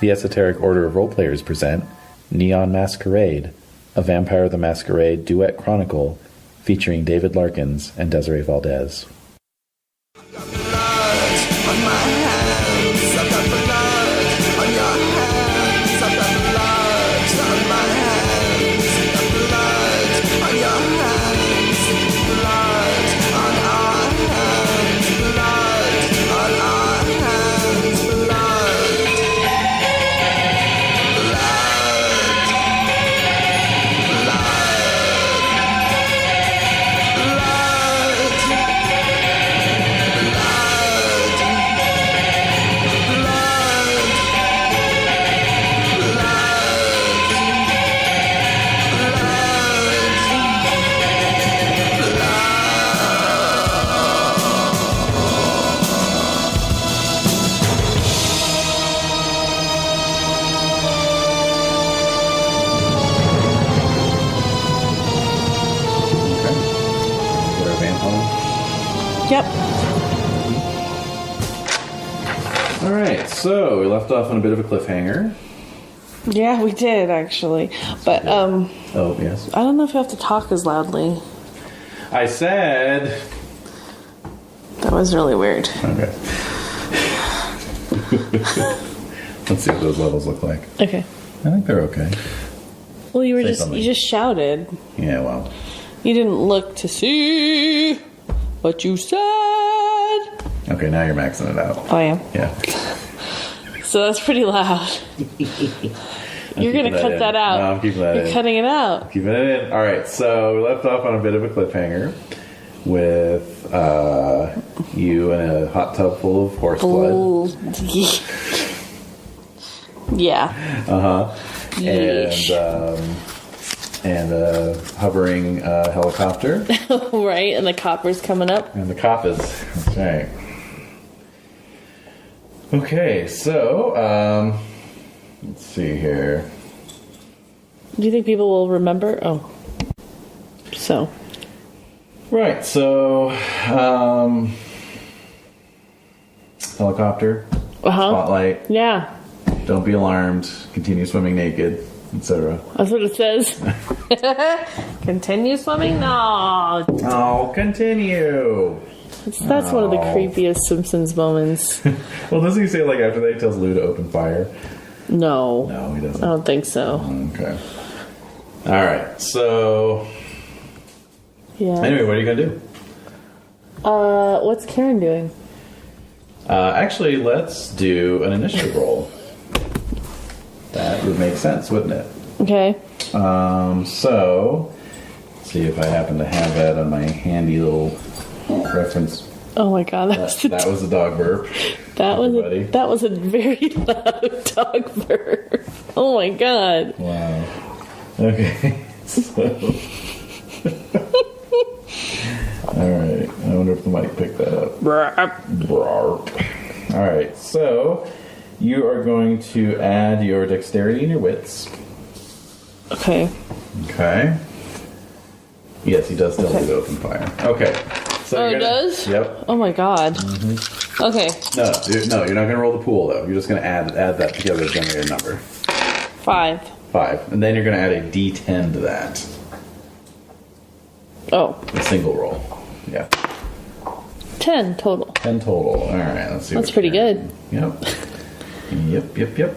The Esoteric Order of Roleplayers present Neon Masquerade, a Vampire the Masquerade duet chronicle featuring David Larkins and Desiree Valdez. Yep. Alright, so we left off on a bit of a cliffhanger. Yeah, we did actually. But Oh, yes. I don't know if you have to talk as loudly. I said... That was really weird. Okay. Let's see what those levels look like. Okay. I think they're okay. Well, you Say just shouted. Yeah, well. You didn't look to see what you said. Okay, now you're maxing it out. I am. Yeah. So that's pretty loud. You're going to cut that out. No, I'm keeping that in. You're cutting it out. Keeping it in. Alright, so we left off on a bit of a cliffhanger with you in a hot tub full of horse blood. Yeah. Uh-huh. Yeesh. And a hovering helicopter. Right, and the copper's coming up. And the coppers. That's right. Okay, so, let's see here. Do you think people will remember? Oh. So. Right, so, helicopter, spotlight, Yeah. don't be alarmed, continue swimming naked, etc. That's what it says. Continue swimming? No. Oh, continue! That's one of the creepiest Simpsons moments. Well, doesn't he say, like, after that he tells Lou to open fire? No. No, he doesn't. I don't think so. Okay. Alright, so... Yeah. Anyway, what are you going to do? What's Karen doing? Actually, let's do an initiative roll. That would make sense, wouldn't it? Okay. So, let's see if I happen to have that on my handy little reference. Oh my god, That was a dog burp. that was a very loud dog burp. Oh my god. Wow. Okay. So. Alright. I wonder if the mic picked that up. Alright, so you are going to add your dexterity and your wits. Okay. Okay. Yes, he does tell you to open fire. Okay. So It does? Yep. Oh my god. Mm-hmm. Okay. No, you're not going to roll the pool though. You're just going to add that together to generate a number. 5. 5. And then you're going to add a d10 to that. Oh. A single roll. Yeah. 10 total. 10 total. Alright, let's see. That's pretty good. Yep. Yep.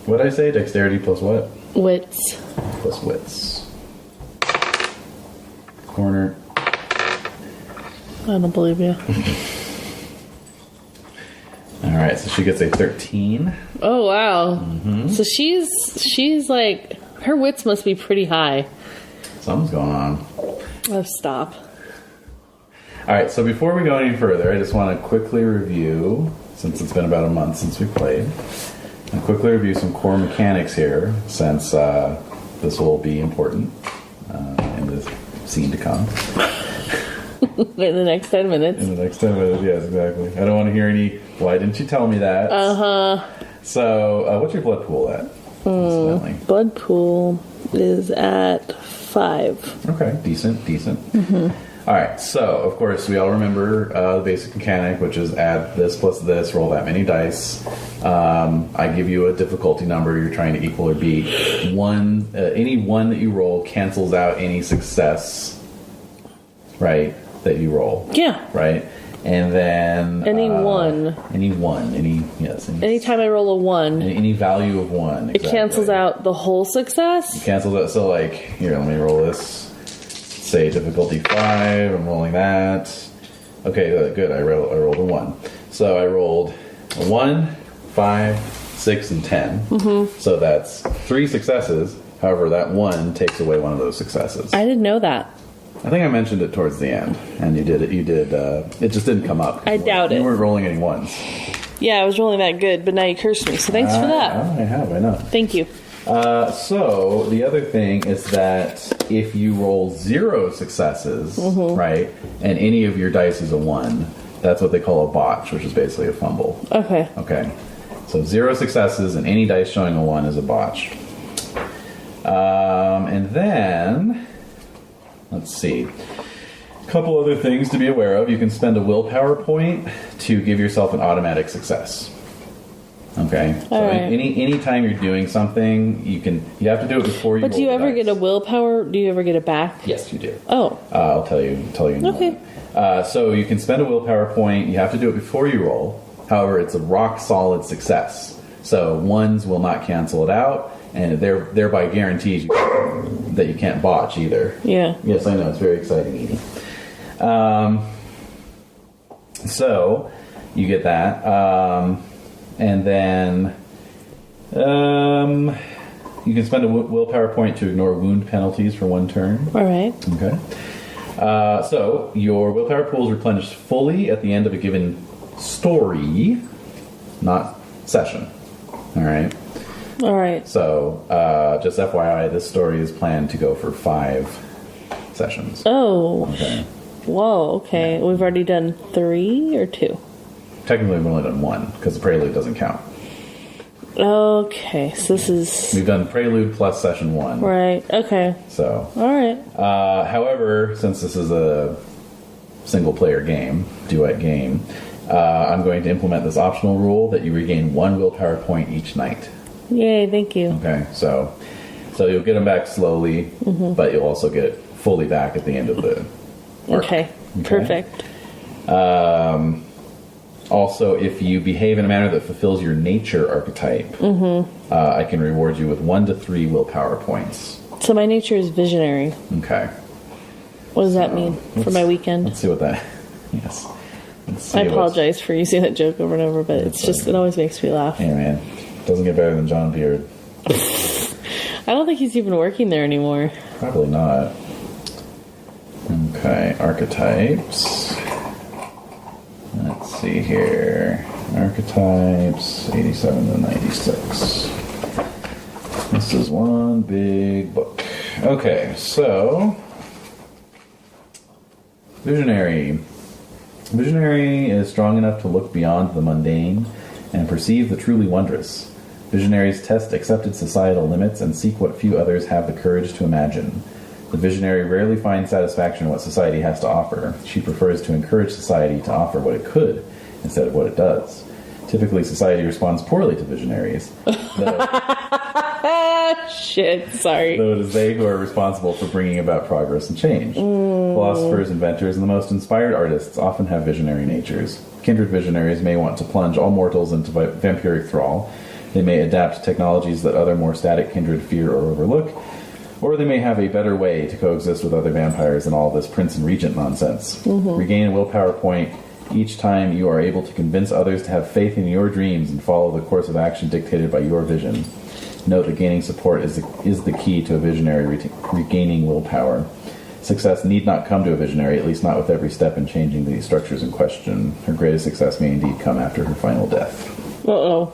What did I say? Dexterity plus what? Wits. Plus wits. Corner. I don't believe you. Alright, so she gets a 13. Oh wow. Mm-hmm. So she's like, her wits must be pretty high. Something's going on. Oh, stop. Alright, so before we go any further, I just want to quickly review, since it's been about a month since we played, and quickly review some core mechanics here, since this will be important in the scene to come. In the next 10 minutes. In the next 10 minutes, yes, exactly. I don't want to hear any, why didn't you tell me that? Uh-huh. So, what's your blood pool at? Blood pool is at 5. Okay, decent. Mm-hmm. All right, so of course we all remember the basic mechanic, which is add this plus this, roll that many dice. I give you a difficulty number you're trying to equal or beat. Any one that you roll cancels out any success, right? That you roll. Yeah. Right, and then Anytime I roll a 1, any value of 1. it cancels out the whole success. It cancels out. So like here, let me roll this. Say difficulty 5. I'm rolling that. Okay, good. I rolled a 1. So I rolled a 1, 5, 6, and 10. Mm-hmm. So that's 3 successes. However, that 1 takes away one of those successes. I didn't know that. I think I mentioned it towards the end, and you did it. You did. It just didn't come up. I doubt it. You weren't rolling any 1s. Yeah, I was rolling that good, but now you cursed me. So thanks for that. I know. Thank you. So the other thing is that if you roll 0 successes, right, and any of your dice is a 1, that's what they call a botch, which is basically a fumble. Okay. Okay. So 0 successes and any dice showing a 1 is a botch. And then, let's see. A couple other things to be aware of. You can spend a willpower point to give yourself an automatic success. Okay. So right. any time you're doing something, you have to do it before you. But do you ever get a willpower? Do you ever get it back? Yes, you do. Oh. I'll tell you. In a Okay. moment. So you can spend a willpower point. You have to do it before you roll. However, it's a rock solid success. So 1s will not cancel it out, and thereby guarantees that you can't botch either. Yeah. Yes, I know. It's very exciting, Edie. So you get that. And then you can spend a willpower point to ignore wound penalties for 1 turn. All right. Okay. So your willpower pool is replenished fully at the end of a given story, not session. All right. All right. So just FYI, this story is planned to go for 5 sessions. Oh. Okay. Whoa. Okay. Yeah. We've already done 3 or 2. Technically, we've only done 1 because the prelude doesn't count. Okay, so this is... We've done prelude plus session 1. Right, okay. So... Alright. However, since this is a single-player game, duet game, I'm going to implement this optional rule that you regain 1 willpower point each night. Yay, thank you. Okay, so you'll get them back slowly, but you'll also get it fully back at the end of the arc. Okay, perfect. Also, if you behave in a manner that fulfills your nature archetype, I can reward you with 1 to 3 willpower points. So my nature is visionary. Okay. What does that mean for my weekend? Let's see what that... Yes. I apologize for using that joke over and over, but it's just, it always makes me laugh. Hey, man. Doesn't get better than John Beard. I don't think he's even working there anymore. Probably not. Okay, archetypes. Let's see here. Archetypes, 87 to 96. This is one big book. Okay, so... Visionary. Visionary is strong enough to look beyond the mundane and perceive the truly wondrous. Visionaries test accepted societal limits and seek what few others have the courage to imagine. The visionary rarely finds satisfaction in what society has to offer. She prefers to encourage society to offer what it could instead of what it does. Typically, society responds poorly to visionaries. Shit, sorry. Though it is they who are responsible for bringing about progress and change. Philosophers, inventors, and the most inspired artists often have visionary natures. Kindred visionaries may want to plunge all mortals into vampiric thrall. They may adapt technologies that other more static kindred fear or overlook. Or they may have a better way to coexist with other vampires than all this prince and regent nonsense. Regain a willpower point each time you are able to convince others to have faith in your dreams and follow the course of action dictated by your vision. Note that gaining support is the key to a visionary regaining willpower. Success need not come to a visionary, at least not with every step in changing the structures in question. Her greatest success may indeed come after her final death. Uh-oh.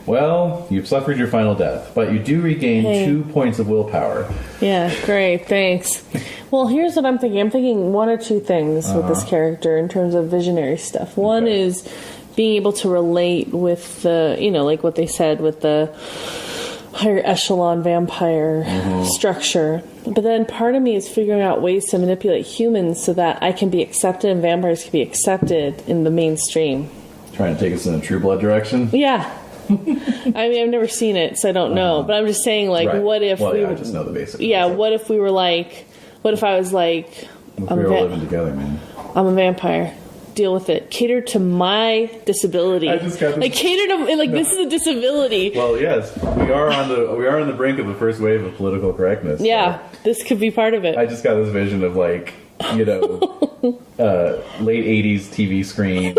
Well, you've suffered your final death, but you do regain 2 points of willpower. Yeah, great, thanks. Well, here's what I'm thinking. I'm thinking 1 or 2 things with this character in terms of visionary stuff. One is being able to relate with the, like what they said with the higher echelon vampire structure. But then part of me is figuring out ways to manipulate humans so that I can be accepted and vampires can be accepted in the mainstream. Trying to take us in a True Blood direction? Yeah. I mean, I've never seen it, so I don't know. But I'm just saying, like, Right. what if Well, we yeah, I were... just know the basics. Yeah, what if we were like... What if I was like... If we were all living together, man. I'm a vampire. Deal with it. Cater to my disability. I just got this- Like, cater to... Like, this is a disability. Well, yes, we are on the brink of the first wave of political correctness. Yeah, this could be part of it. I just got this vision of, like, you know, late 80s TV screen,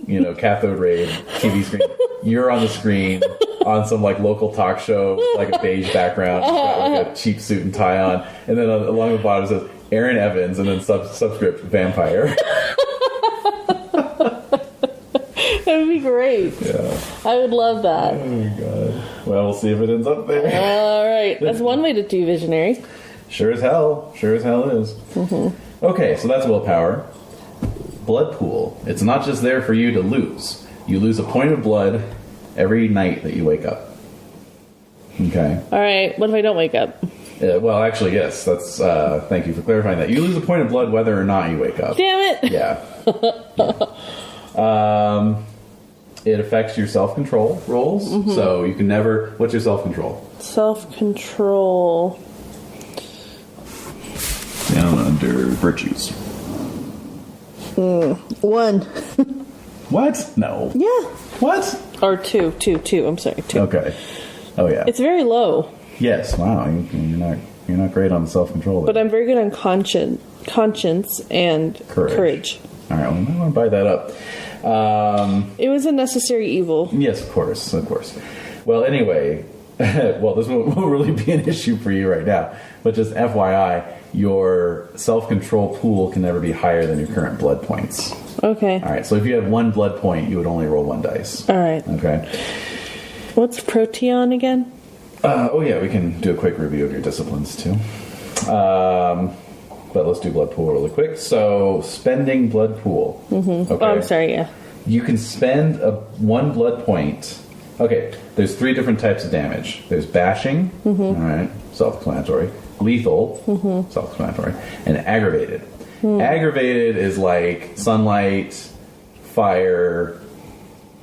you know, cathode ray TV screen. You're on the screen on some, like, local talk show, like a beige background. You've got, like, a cheap suit and tie on. And then along the bottom it says, Aaron Evans, and then subscript, vampire. That would be great. Yeah. I would love that. Oh, God. Well, we'll see if it ends up there. All right. That's one way to do visionary. Sure as hell. Sure as hell is. Mm-hmm. Okay, so that's willpower. Blood pool. It's not just there for you to lose. You lose a point of blood every night that you wake up. Okay. All right. What if I don't wake up? Well, actually, yes. That's. Thank you for clarifying that. You lose a point of blood whether or not you wake up. Damn it. Yeah. It affects your self-control rolls. Mm-hmm. So you can never... What's your self-control? Self-control. Down under virtues. 1. What? No. Yeah. What? Or 2. I'm sorry. 2. Okay. Oh, yeah. It's very low. Yes. Wow. You're not great on self-control. But I'm very good on conscience and courage. All right. Well, I want to buy that up. It was a necessary evil. Yes, of course. Well, anyway, well, this won't really be an issue for you right now. But just FYI, your self-control pool can never be higher than your current blood points. Okay. All right. So if you have 1 blood point, you would only roll 1 dice. All right. Okay. What's proteon again? Oh, yeah. We can do a quick review of your disciplines, too. But let's do blood pool really quick. So, spending blood pool. Mm-hmm. Okay. Oh, I'm sorry, yeah. You can spend 1 blood point. Okay, there's 3 different types of damage. There's bashing, all right, self-explanatory. Lethal, self-explanatory. And aggravated. Aggravated is like sunlight, fire,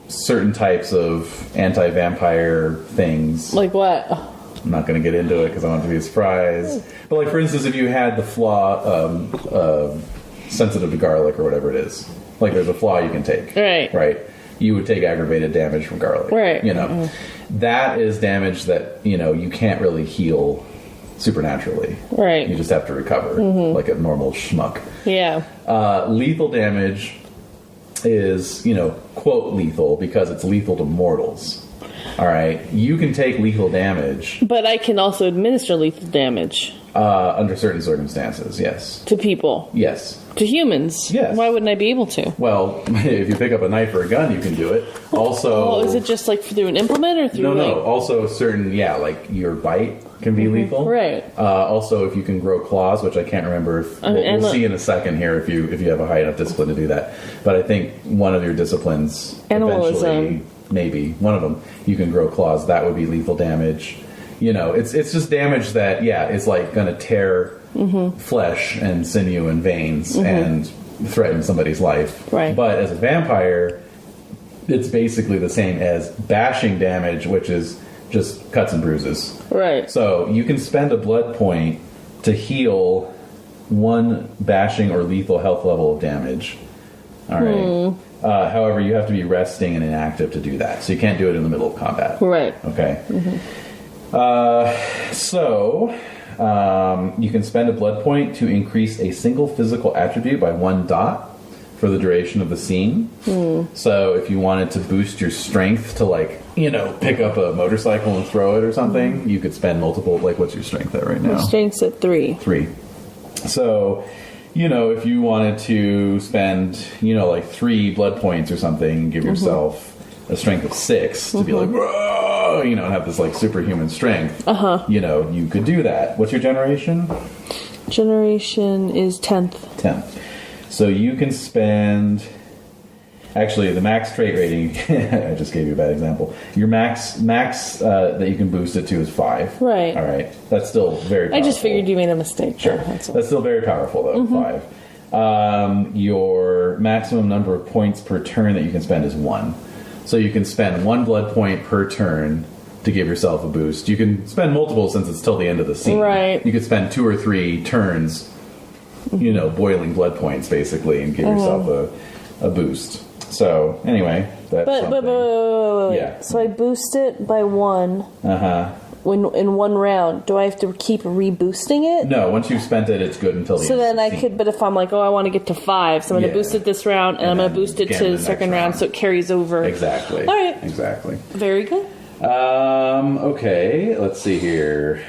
certain types of anti-vampire things. Like what? I'm not going to get into it because I want it to be a surprise. But like, for instance, if you had the flaw sensitive to garlic or whatever it is, like there's a flaw you can take. Right. You would take aggravated damage from garlic. Right. You know, that is damage that, you know, you can't really heal supernaturally. Right. You just have to recover like a normal schmuck. Yeah. Lethal damage is, you know, quote lethal because it's lethal to mortals. All right. You can take lethal damage. But I can also administer lethal damage. Under certain circumstances, yes. To people. Yes. To humans. Yes. Why wouldn't I be able to? Well, if you pick up a knife or a gun, you can do it. Also... Oh, is it just like through an implement or through No. Also certain, like your bite can be lethal. Right. Also, if you can grow claws, which I can't remember. If, we'll see in a second here if you have a high enough discipline to do that. But I think one of your disciplines, eventually, maybe one of them, you can grow claws. That would be lethal damage. You know, it's just damage that, it's like going to tear flesh and sinew and veins and threaten somebody's life. Right. But as a vampire, it's basically the same as bashing damage, which is just cuts and bruises. Right. So you can spend a blood point to heal 1 bashing or lethal health level of damage. All right. However, you have to be resting and inactive to do that. So you can't do it in the middle of combat. Right. Okay. You can spend a blood point to increase a single physical attribute by 1 dot for the duration of the scene. So if you wanted to boost your strength to, like, you know, pick up a motorcycle and throw it or something, you could spend multiple, like, what's your strength at right now? My strength's at 3. 3. So, you know, if you wanted to spend, you know, like 3 blood points or something, give yourself a strength of 6 to be like, whoa, you know, and have this like superhuman strength. You know, you could do that. What's your generation? Generation is 10th. 10th. So you can spend Actually, the max trait rating, I just gave you a bad example. Your max that you can boost it to is 5. Right. All right. That's still very powerful. I just figured you made a mistake. Sure. That's all. That's still very powerful, though, 5. Your maximum number of points per turn that you can spend is 1. So you can spend 1 blood point per turn to give yourself a boost. You can spend multiple since it's till the end of the scene. Right. You could spend 2 or 3 turns, boiling blood points, basically, and give yourself a boost. So, anyway, that's something. Wait. Yeah. So I boost it by 1 in one round. Do I have to keep reboosting it? No, once you've spent it, it's good until the end. So then of I the scene. could, but if I'm like, I want to get to 5, so I'm going to boost it this round, and I'm going to boost it again to the the second next round, round. so it carries over. Exactly. All right. Exactly. Very good. Okay, let's see here.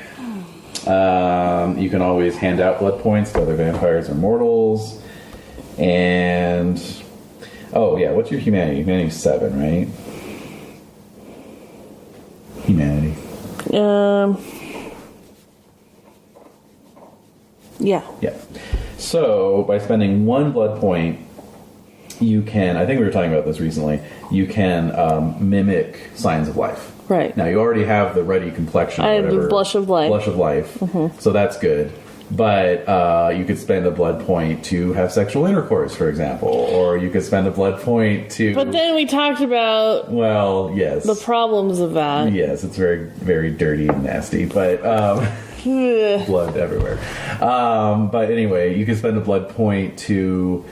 You can always hand out blood points to other vampires or mortals. And... Oh, yeah, what's your humanity? Humanity's 7, right? Humanity. Yeah. Yeah. So, by spending 1 blood point, you can... I think we were talking about this recently. You can mimic signs of life. Right. Now, you already have the ruddy complexion. I have the whatever, blush of life. Blush of life. So that's good. But you could spend a blood point to have sexual intercourse, for example. Or you could spend a blood point to... But then we talked about Well, yes. the problems of that. Yes, it's very, very dirty and nasty. But... blood everywhere. But anyway, you can spend a blood point to...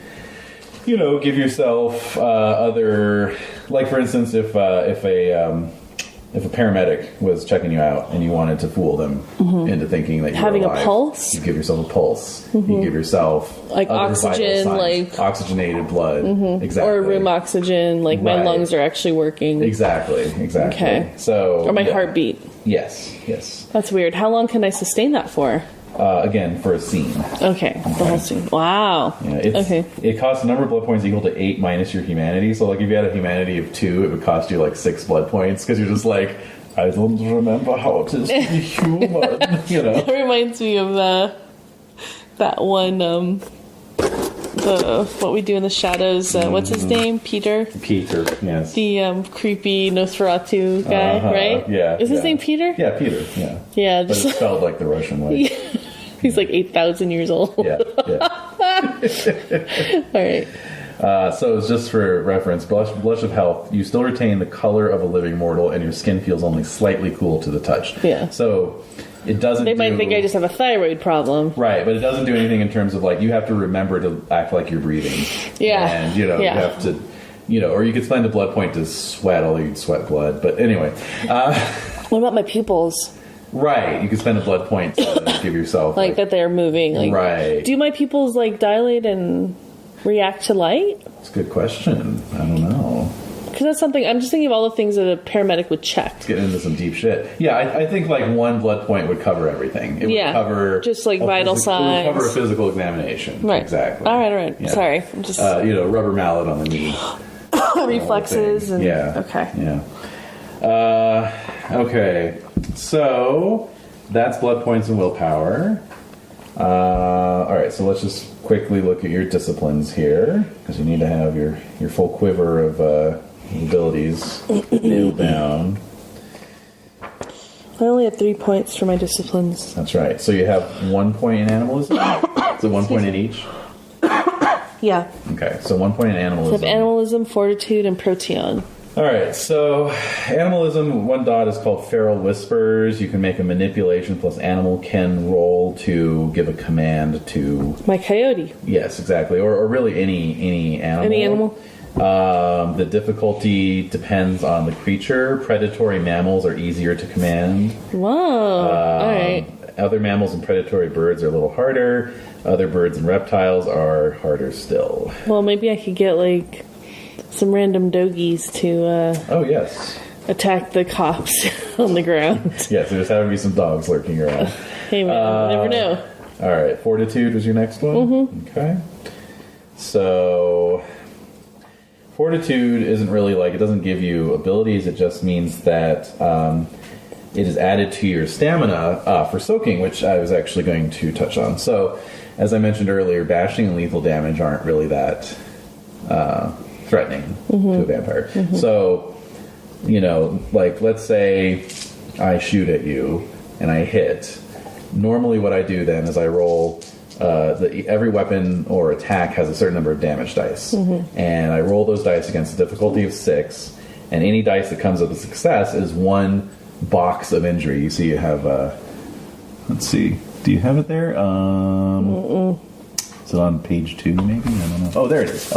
give yourself other... Like, for instance, if a paramedic was checking you out and you wanted to fool them into thinking that you Having were alive, a pulse? you give yourself a pulse. You give yourself Like other vital oxygen, signs. like- oxygenated blood. Exactly. Or room oxygen, like my Right. lungs are actually working. Exactly. Okay. So Or my heartbeat. Yes. That's weird. How long can I sustain that for? Again, for a scene. Okay. The whole scene. Wow. Yeah, it's, It costs a number of blood points equal to 8 minus your humanity. So, like, if you had a humanity of 2, it would cost you, like, 6 blood points. Because you're just like, I don't remember how it is to be human. It reminds me of that one, what we do in the shadows. What's his name? Peter? Peter, yes. The creepy Nosferatu guy, right? Yeah. Is his name Peter? Yeah, Peter, yeah. Yeah. But it's spelled like the Russian way. He's like 8,000 years old. Yeah. All right. So it's just for reference, blush of health, you still retain the color of a living mortal and your skin feels only slightly cool to the touch. Yeah. So it doesn't They might think I just have a thyroid problem. Right, but it doesn't do anything in terms of, like, you have to remember to act like you're breathing. Yeah. And, you have to, or you could spend a blood point to sweat, although you'd sweat blood. But anyway. What about my pupils? Right, you could spend a blood point to give yourself... Like that they're moving. Like, right. Do my pupils, like, dilate and react to light? That's a good question. I don't know. Because that's something, I'm just thinking of all the things that a paramedic would check. Let's get into some deep shit. Yeah, I think, like, 1 blood point would cover everything. It would cover... just, like, vital signs. It would cover a physical examination. Right. Exactly. All right. Yeah. Sorry. I'm just... rubber mallet on the knee. reflexes and... Yeah. Okay. Yeah. Okay. So, that's blood points and willpower. Alright, so let's just quickly look at your disciplines here, because you need to have your full quiver of abilities nailed down. I only have 3 points for my disciplines. That's right. So you have 1 point in animalism? So 1 point in each? Yeah. Okay, so 1 point in So I animalism. have animalism, fortitude, and proteon. Alright, so animalism, 1 dot is called Feral Whispers. You can make a manipulation plus animal can roll to give a command to... My coyote. Yes, exactly. Or really any animal. Any animal? The difficulty depends on the creature. Predatory mammals are easier to command. Whoa. Alright. Other mammals and predatory birds are a little harder. Other birds and reptiles are harder still. Well, maybe I could get, like, some random doggies to Oh, yes. attack the cops on the ground. Yes, there's having to be some dogs lurking around. Hey, man, you never know. All right, fortitude was your next one? Mm-hmm. Okay. So, fortitude isn't really like, it doesn't give you abilities, it just means that it is added to your stamina for soaking, which I was actually going to touch on. So, as I mentioned earlier, bashing and lethal damage aren't really that threatening to a vampire. So, you know, like, let's say I shoot at you and I hit. Normally what I do then is I roll... every weapon or attack has a certain number of damage dice. And I roll those dice against a difficulty of 6. And any dice that comes up with success is 1 box of injury. You see you have... let's see. Do you have it there? Is it on page 2, maybe? I don't know. Oh, there it is.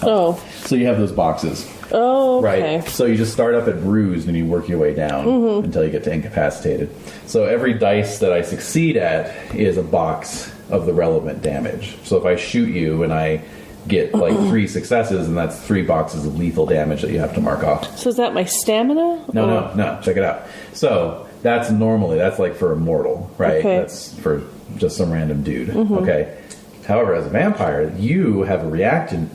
Oh. So you have those boxes. Oh, okay. Right. So you just start up at bruised and you work your way down until you get to incapacitated. So every dice that I succeed at is a box of the relevant damage. So if I shoot you and I get like 3 successes, and that's 3 boxes of lethal damage that you have to mark off. So is that my stamina? No. Check it out. So that's like for a mortal, right? Okay. That's for just some random dude. Okay. However, as a vampire, you have a an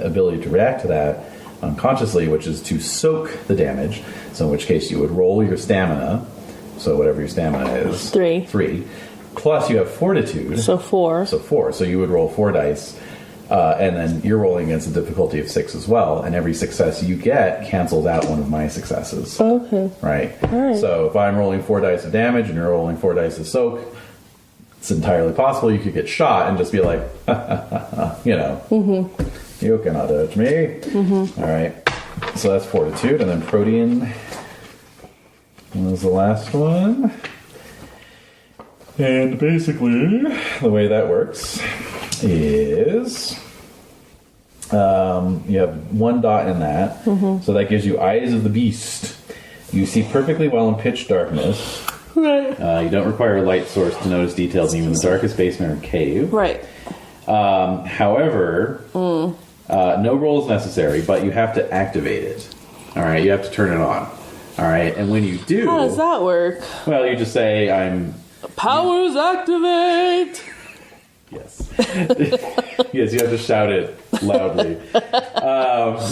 ability to react to that unconsciously, which is to soak the damage. So in which case you would roll your stamina. So whatever your stamina is. 3. Plus you have fortitude. So 4. So you would roll 4 dice. And then you're rolling against a difficulty of 6 as well. And every success you get cancels out one of my successes. Okay. Right? All right. So if I'm rolling 4 dice of damage and you're rolling 4 dice of soak, it's entirely possible you could get shot and just be like, you cannot touch me. All right. So that's fortitude. And then protean was the last one. And basically, the way that works is you have 1 dot in that. So that gives you eyes of the beast. You see perfectly well in pitch darkness. Right. You don't require a light source to notice details in even the darkest basement or cave. Right. However, no roll is necessary, but you have to activate it. All right, you have to turn it on. All right, and when you do, How does that work? well, you just say, "I'm." Powers activate. Yes. Yes, you have to shout it loudly.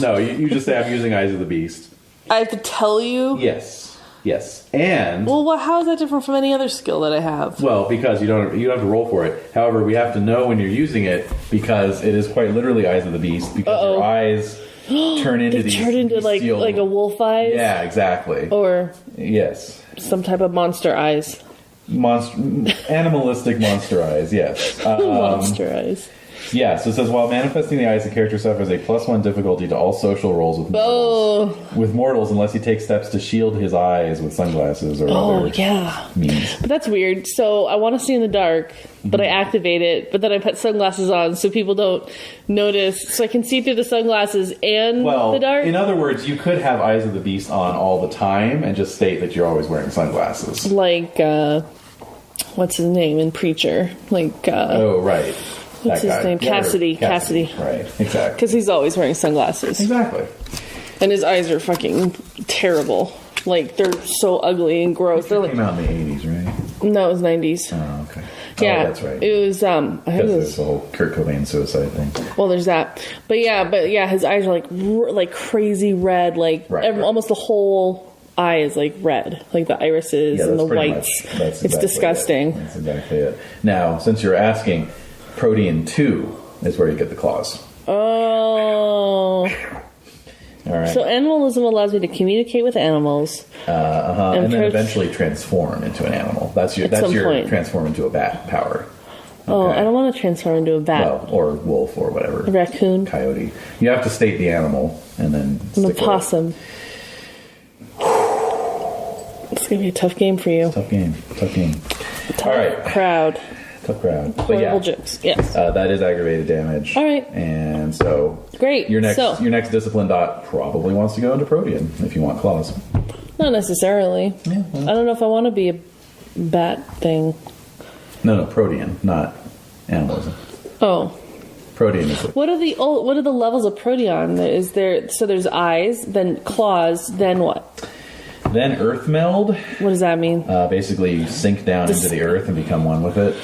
No, you just say, "I'm using Eyes of the Beast." I have to tell you. Yes. And Well, how is that different from any other skill that I have? well, because you don't have to roll for it. However, we have to know when you're using it because it is quite literally Eyes of the Beast because your eyes turn into these. Turn into like a wolf eyes. Yeah, exactly. Or Yes. some type of monster eyes. Animalistic monster eyes. Yes. Monster eyes. Yeah, so it says, while manifesting the eyes, the character suffers a +1 difficulty to all social rolls with mortals. With mortals, unless he takes steps to shield his eyes with sunglasses or other means. But that's weird. So I want to see in the dark, but I activate it, but then I put sunglasses on so people don't notice. So I can see through the sunglasses and the dark. In other words, you could have Eyes of the Beast on all the time and just state that you're always wearing sunglasses. Like, what's his name in Preacher? Like, oh, right. What's his name? Cassidy. Right, exactly. Because he's always wearing sunglasses. Exactly. And his eyes are fucking terrible. Like, they're so ugly and gross. They came out in the 80s, right? No, it was 90s. Oh, okay. Yeah, oh, that's right. It was, I think it Because was... there's the whole Kurt Cobain suicide thing. Well, there's that. But yeah, his eyes are like crazy red. Like, almost the whole eye is like red. Like the irises and the whites. It's disgusting. That's exactly it. Now, since you're asking... Protean 2 is where you get the claws. Oh. All right. So animalism allows me to communicate with animals. And then eventually transform into an animal. That's your transform into a bat power. Okay. Oh, I don't want to transform into a bat. Well, or wolf or whatever. A raccoon. Coyote. You have to state the animal and then I'm a possum. It's going to be a tough game for you. Tough game. All right. Crowd. Tough crowd. Horrible jokes. Yes. That is aggravated damage. All right. And so great. Your next discipline dot probably wants to go into Protean if you want claws. Not necessarily. Yeah, well. I don't know if I want to be a bat thing. No, Protean, not animalism. Oh. Protean is it. What are the levels of Protean? So there's eyes, then claws, then what? Then earth meld. What does that mean? Basically, you sink down into the earth and become one with it.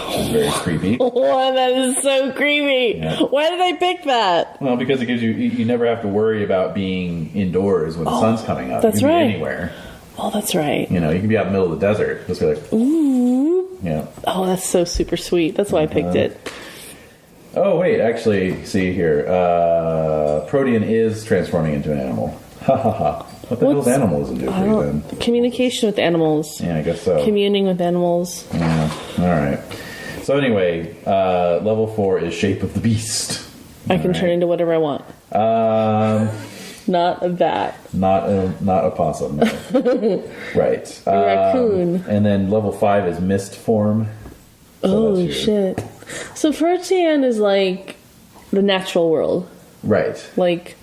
Which is very creepy. Oh, that is so creepy. Yeah. Why did I pick that? Well, because it gives you never have to worry about being indoors when the sun's coming up. That's you can right. be anywhere. Oh, that's right. You can be out in the middle of the desert. Just be like, ooh. Yeah. Oh, that's so super sweet. That's why I picked it. Oh, wait, actually, see here. Protean is transforming into an animal. Ha ha ha. What the hell does animalism do for you then? Communication with animals. Yeah, I guess so. Communing with animals. Yeah, alright. So anyway, level 4 is Shape of the Beast. I can turn into whatever I want. Not a bat. Not a possum, no. Right. A raccoon. And then level 5 is Mist Form. So Holy shit. So Protean is like the natural world. Right. Like,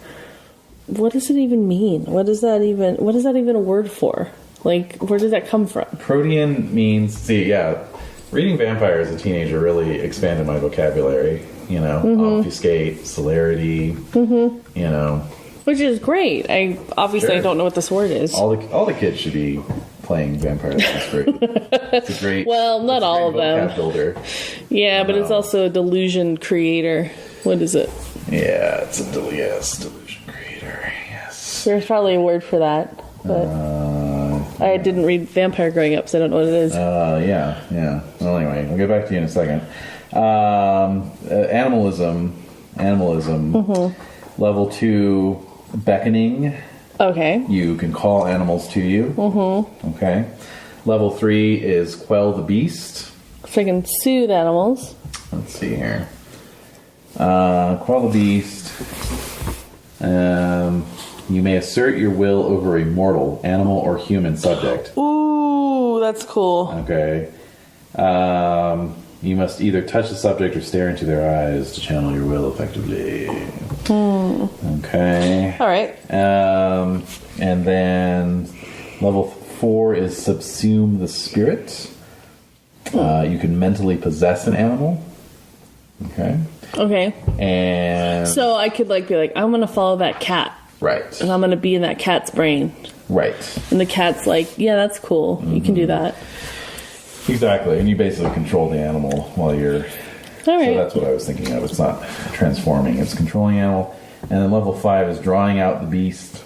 what does it even mean? What is that even a word for? Like, where did that come from? Protean means, reading Vampire as a teenager really expanded my vocabulary. You know, obfuscate, celerity, you know. Which is great. I don't know what this word is. All the kids should be playing Vampire the Masquerade. It's a great. Well, not all of them. Vocab builder. Yeah, but it's also a delusion creator. What is it? Yeah, it's a delusion creator. Yes. There's probably a word for that, but I didn't read Vampire growing up, so I don't know what it is. Yeah. Well, anyway, we'll get back to you in a second. Animalism. Level 2, beckoning. Okay. You can call animals to you. Okay. Level 3 is quell the beast. So I can soothe animals. Let's see here. Quell the beast. You may assert your will over a mortal, animal, or human subject. Ooh, that's cool. Okay. You must either touch the subject or stare into their eyes to channel your will effectively. Okay. All right. And then level 4 is subsume the spirit. You can mentally possess an animal. Okay. Okay. And so I could be like, I'm gonna follow that cat. Right. And I'm gonna be in that cat's brain. Right. And the cat's like, yeah, that's cool. You can do that. Exactly, and you basically control the animal while you're... All right. So that's what I was thinking of. It's not transforming, it's controlling the animal. And then level 5 is drawing out the beast.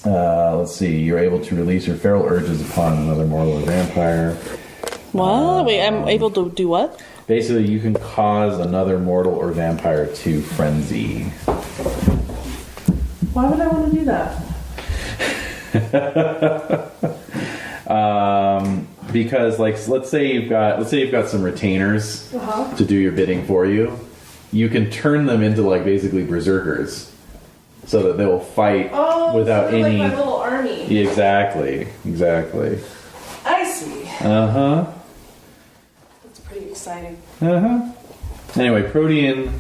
Let's see, you're able to release your feral urges upon another mortal or vampire. What? Wait, I'm able to do what? Basically, you can cause another mortal or vampire to frenzy. Why would I want to do that? Because, let's say you've got some retainers to do your bidding for you. You can turn them into basically berserkers, so that they will fight without any. Like my little army. Yeah, exactly. I see. That's pretty exciting. Anyway, Protean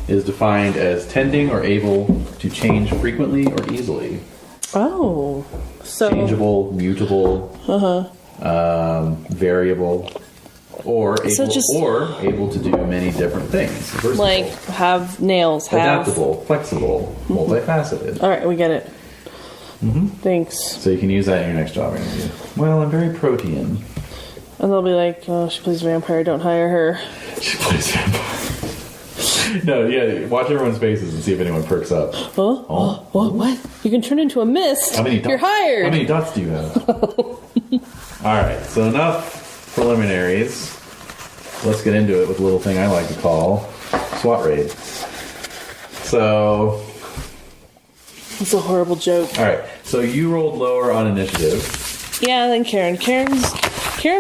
is defined as tending or able to change frequently or easily. Oh, so changeable, mutable, variable, or able to do many different things. Versatile, have nails, adaptable, flexible, multifaceted. All right, we get it. Thanks. So you can use that in your next job interview. Well, I'm very Protean. And they'll be like, "Oh, she plays vampire. Don't hire her." She plays vampire. No, yeah. Watch everyone's faces and see if anyone perks up. Oh, what? You can turn into a mist. You're hired. How many dots do you have? All right. So enough preliminaries. Let's get into it with a little thing I like to call SWAT raid. So. It's a horrible joke. All right. So you rolled lower on initiative. Yeah, then Karen. Karen's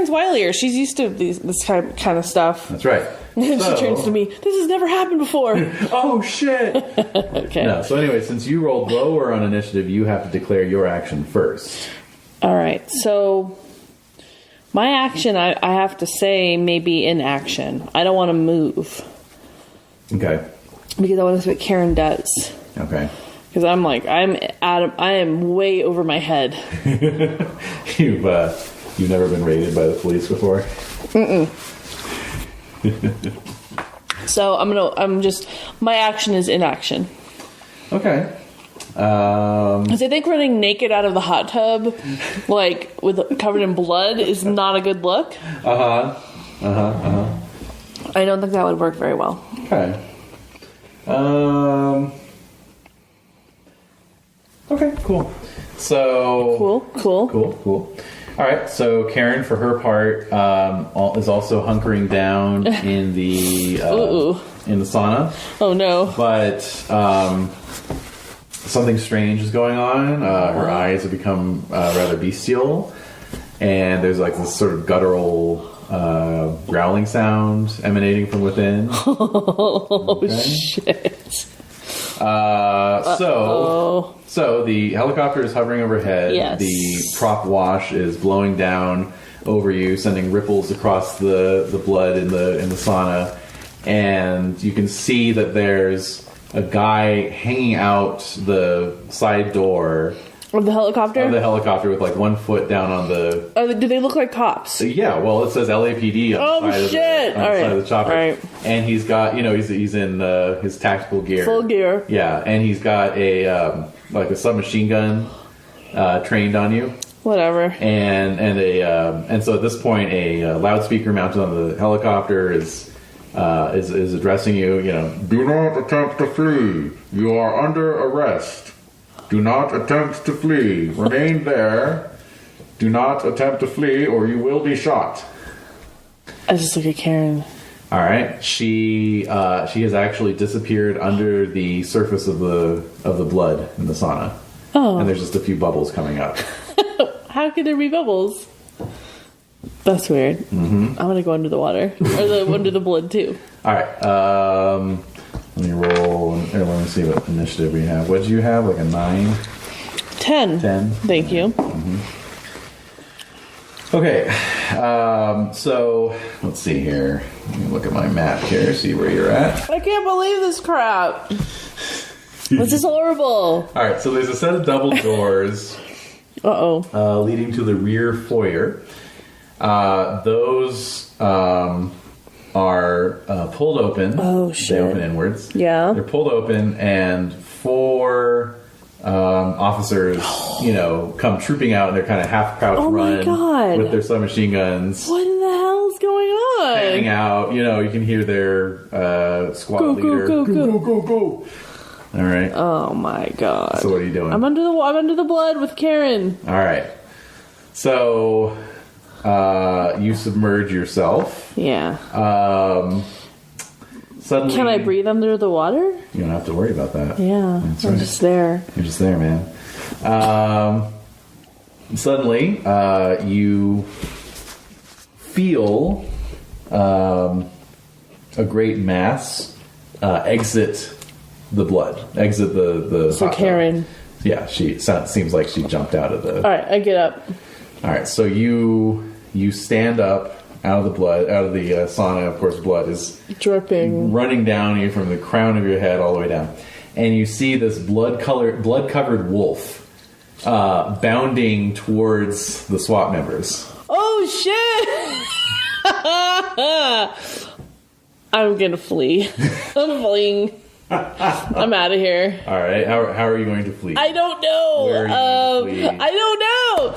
wilier. She's used to this kind of stuff. That's right. And she turns to me. This has never happened before. Oh shit. Okay. No. So anyway, since you rolled lower on initiative, you have to declare your action first. All right. So my action, I have to say, may be inaction. I don't want to move. Okay. Because I want to see what Karen does. Okay. Because I am way over my head. You've never been raided by the police before? So my action is inaction. Okay. Because I think running naked out of the hot tub, covered in blood, is not a good look. I don't think that would work very well. Okay. Okay, cool. So... Cool. All right, so Karen, for her part, is also hunkering down in the sauna. Oh no! But something strange is going on. Her eyes have become rather bestial, and there's like this sort of guttural growling sound emanating from within. Oh shit! So the helicopter is hovering overhead. Yes. The prop wash is blowing down over you, sending ripples across the blood in the sauna, and you can see that there's a guy hanging out the side door Of the helicopter? with like 1 foot down on the... Do they look like cops? Yeah, well, it says LAPD on the side of the chopper. All right. And he's got, he's in his tactical gear. Full gear. Yeah, and he's got a submachine gun trained on you. Whatever. And so at this point, a loudspeaker mounted on the helicopter is addressing you. Do not attempt to flee. You are under arrest. Do not attempt to flee. Remain there. Do not attempt to flee, or you will be shot. I just look at Karen. All right. She has actually disappeared under the surface of the blood in the sauna. Oh. And there's just a few bubbles coming up. How could there be bubbles? That's weird. Mm-hmm. I want to go under the water. Or under the blood, too. All right. Let me roll. Let me see what initiative we have. What did you have? Like a 9? 10. 10. Thank you. Mm-hmm. Okay. So, let's see here. Let me look at my map here, see where you're at. I can't believe this crap. This is horrible. All right. So, there's a set of double doors leading to the rear foyer. Those are pulled open. Oh, shit. They open inwards. Yeah. They're pulled open, and 4 officers, come trooping out, and they're kind of half crouch run my God. with their submachine guns. What in the hell's going on? Fanning out. You can hear their squad leader. Go. All right. Oh my God. So what are you doing? I'm under the blood with Karen. All right. So you submerge yourself. Yeah. Suddenly, can I breathe under the water? You don't have to worry about that. Yeah. That's I'm right. just there. You're just there, man. Suddenly, you feel a great mass exit the blood, exit the. So Karen. Yeah, seems like she jumped out of the. All right, I get up. All right, so you stand up out of the sauna. Of course, blood is dripping, running down you from the crown of your head all the way down, and you see this blood-covered wolf bounding towards the SWAT members. Oh shit! I'm gonna flee. I'm fleeing. I'm out of here. All right, how are you going to flee? I don't know. Where are you going to flee? I don't know.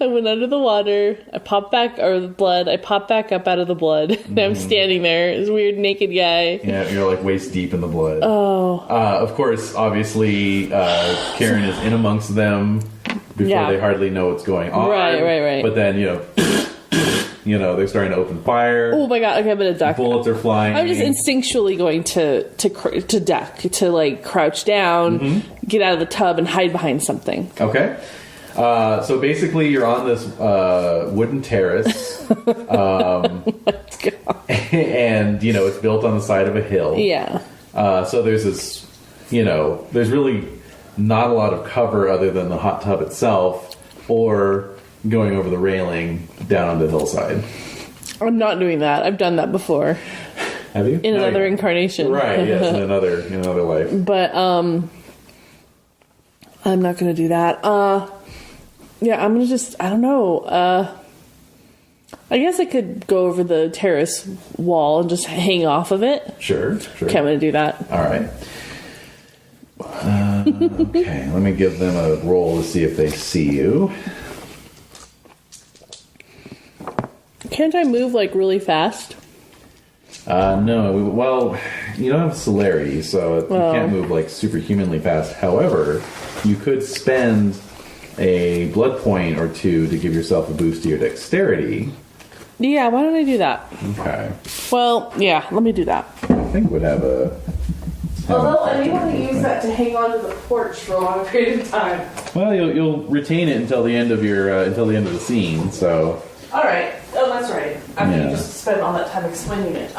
I went under the water. I popped back, or the blood. I popped back up out of the blood. And I'm standing there. This weird naked guy. Yeah, you're like waist deep in the blood. Oh. Of course, obviously, Karen is in amongst them before they hardly know what's going on. Right. But then, they're starting to open fire. Oh my God! Okay, I'm gonna duck. Bullets are flying. I'm just instinctually going to duck, to like crouch down, get out of the tub, and hide behind something. Okay. So basically, you're on this wooden terrace, and it's built on the side of a hill. Yeah. So there's this, there's really not a lot of cover other than the hot tub itself, or going over the railing down on the hillside. I'm not doing that. I've done that before. Have you? In another incarnation. Right, yes, in another life. But, I'm not going to do that. Yeah, I'm going to I don't know. I guess I could go over the terrace wall and just hang off of it. Sure. Okay, I'm going to do that. All right. Okay, let me give them a roll to see if they see you. Can't I move, really fast? No. Well, you don't have celerity, so you can't move, superhumanly fast. However, you could spend a blood point or 2 to give yourself a boost to your dexterity. Yeah, why don't I do that? Okay. Well, yeah, let me do that. I think would have a... Although I may want to use that to hang on to the porch for a long period of time. Well, you'll retain it until the end of your until the end of the scene. So. All right. Oh, that's right. After you just spent all that time explaining it.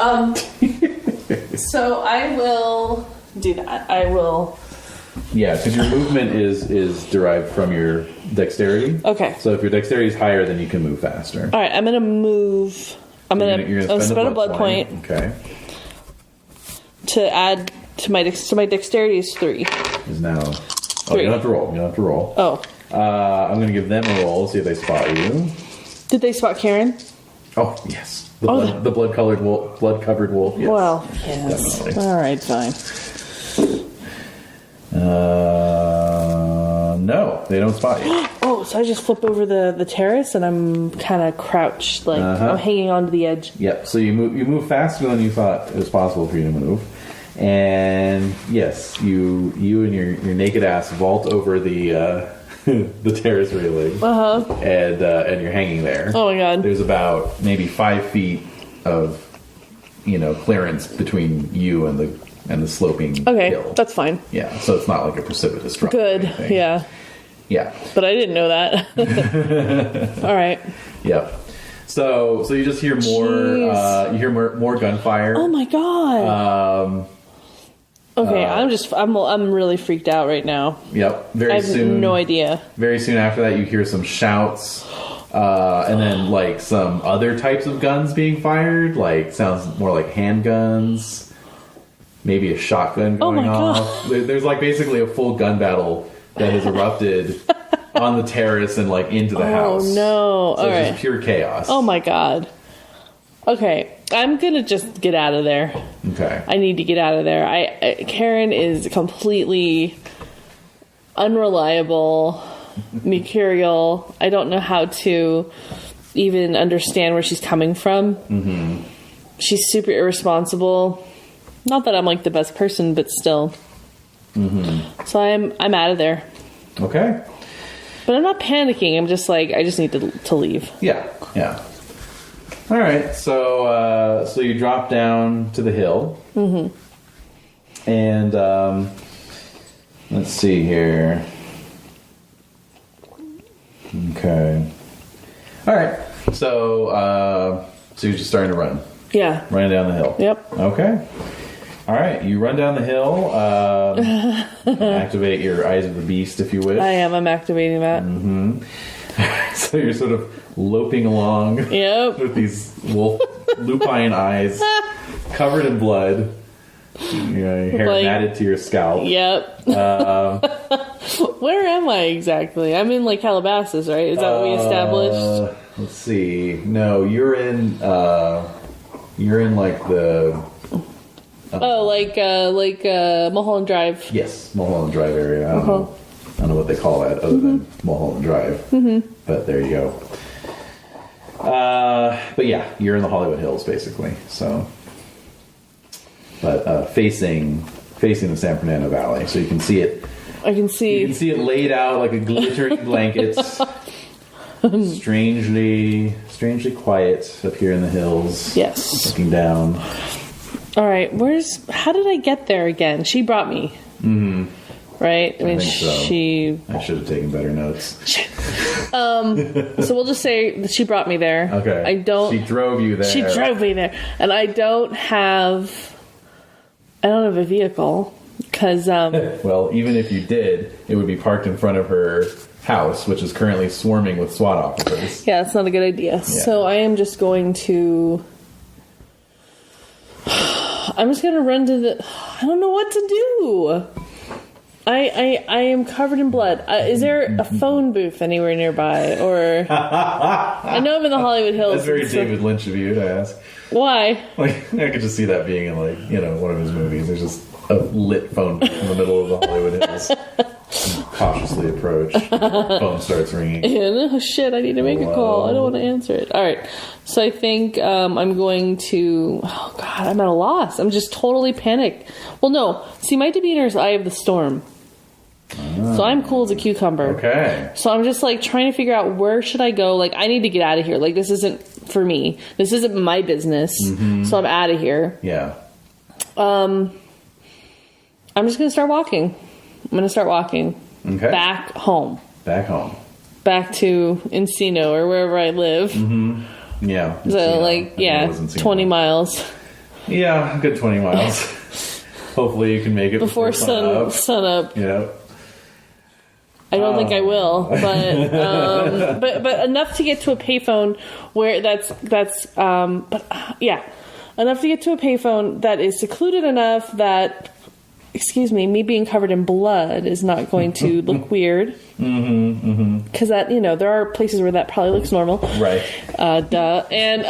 So I will do that. I will. Yeah, because your movement is derived from your dexterity. Okay. So if your dexterity is higher, then you can move faster. All right. I'm gonna move. You're gonna spend a blood point. Okay. To add to my dexterity is 3. Is now. 3. Oh, you don't have to roll. You don't have to roll. Oh. I'm going to give them a roll. See if they spot you. Did they spot Karen? Oh yes. The blood-covered wolf. Blood-covered wolf. Yes. Well, yes. Definitely. All right, fine. No, they don't spot you. Oh, so I just flip over the terrace and I'm kind of crouched, like I'm hanging onto the edge. Yep. So you move faster than you thought it was possible for you to move, and yes, you and your naked ass vault over the the terrace railing, and you're hanging there. Oh my god! There's about maybe 5 feet of clearance between you and the sloping hill. That's fine. Yeah, so it's not like a precipitous drop. Good. Yeah. Yeah. But I didn't know that. All right. Yep. So you just hear more more gunfire. Oh my god. Okay, I'm really freaked out right now. Yep. I have no idea. Very soon after that, you hear some shouts, and then like some other types of guns being fired. Like sounds more like handguns. Maybe a shotgun going off. There's like basically a full gun battle that has erupted on the terrace and like into the house. Oh no! So it's just pure chaos. Oh my god. Okay, I'm gonna just get out of there. Okay. I need to get out of there. Karen is completely unreliable, mercurial. I don't know how to even understand where she's coming from. Mm-hmm. She's super irresponsible. Not that I'm like the best person, but still. Mm-hmm. So I'm out of there. Okay. But I'm not panicking. I'm just like, I just need to leave. Yeah. All right. So you drop down to the hill. Mm-hmm. And let's see here. Okay. All right. So you're just starting to run. Yeah. Running down the hill. Yep. Okay. All right, you run down the hill, activate your Eyes of the Beast if you wish. I'm activating that. Mm-hmm. So you're sort of loping along with these wolf lupine eyes covered in blood. Your hair matted to your scalp. Yep. Where am I exactly? I'm in like Calabasas, right? Is that what we established? Let's see. No, you're in like the... Mulholland Drive. Yes, Mulholland Drive area. I don't know what they call that other than Mulholland Drive. Mm-hmm. But there you go. But yeah, you're in the Hollywood Hills basically. So, but facing the San Fernando Valley, so you can see it. I can see. You can see it laid out like a glittering blanket. strangely quiet up here in the hills. Yes. Looking down. All right, how did I get there again? She brought me. Mm-hmm. Right? I mean, think so. I should have taken better notes. So we'll just say that she brought me there. Okay. She drove you there. She drove me there. And I don't have a vehicle because well, even if you did, it would be parked in front of her house, which is currently swarming with SWAT officers. Yeah, it's not a good idea. Yeah. So I am just going to run to the... I don't know what to do. I am covered in blood. Is there a phone booth anywhere nearby? Or I know I'm in the Hollywood Hills. That's very David Lynch of you to ask. Why? Like I could just see that being in one of his movies. There's just a lit phone booth in the middle of the Hollywood Hills. Cautiously approach. Phone starts ringing. Oh shit! I need to make a call. I don't want to answer it. All right. So I think I'm going to. Oh god, I'm at a loss. I'm just totally panicked. Well, no. See, my demeanor is Eye of the Storm. So I'm cool as a cucumber. Okay. So I'm just like trying to figure out where should I go. Like I need to get out of here. Like this isn't for me. This isn't my business. So I'm out of here. Yeah. I'm just gonna start walking. I'm gonna start walking. Okay. Back home. Back home. Back to Encino or wherever I live. Yeah. So like 20 miles. Yeah, a good 20 miles. Hopefully you can make it Before sun up. Yeah. I don't think I will, but enough to get to a payphone where enough to get to a payphone that is secluded enough that, excuse me being covered in blood is not going to look weird. Because that, there are places where that probably looks normal. Right. Duh. And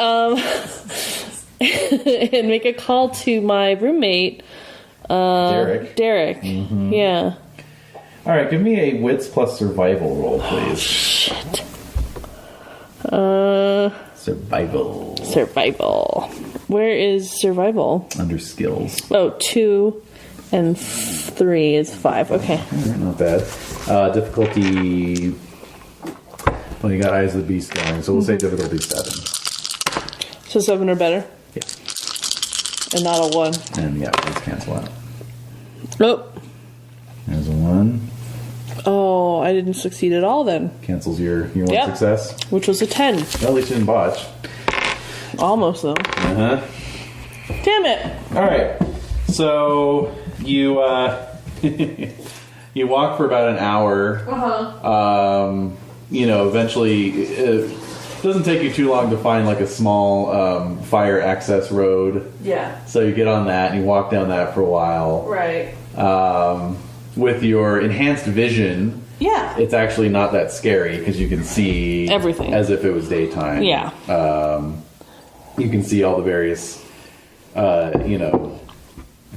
and make a call to my roommate, Derek. Yeah. All right, give me a wits plus survival roll, please. Oh, shit. Survival. Where is survival? Under skills. Oh, 2 and 3 is 5. Okay. Not bad. Difficulty. Well, you got Eyes of the Beast going, so we'll say difficulty 7. So 7 or better? Yeah. And not a 1. And yeah, let's cancel out. Nope. There's a 1. Oh, I didn't succeed at all then. Cancels your one success. Which was a 10. Well, at least you didn't botch. Almost though. Uh-huh. Damn it. All right. So you you walk for about an hour. Eventually it doesn't take you too long to find like a small fire access road. Yeah. So you get on that and you walk down that for a while. Right. With your enhanced vision, it's actually not that scary because you can see everything as if it was daytime. Yeah. You can see all the various,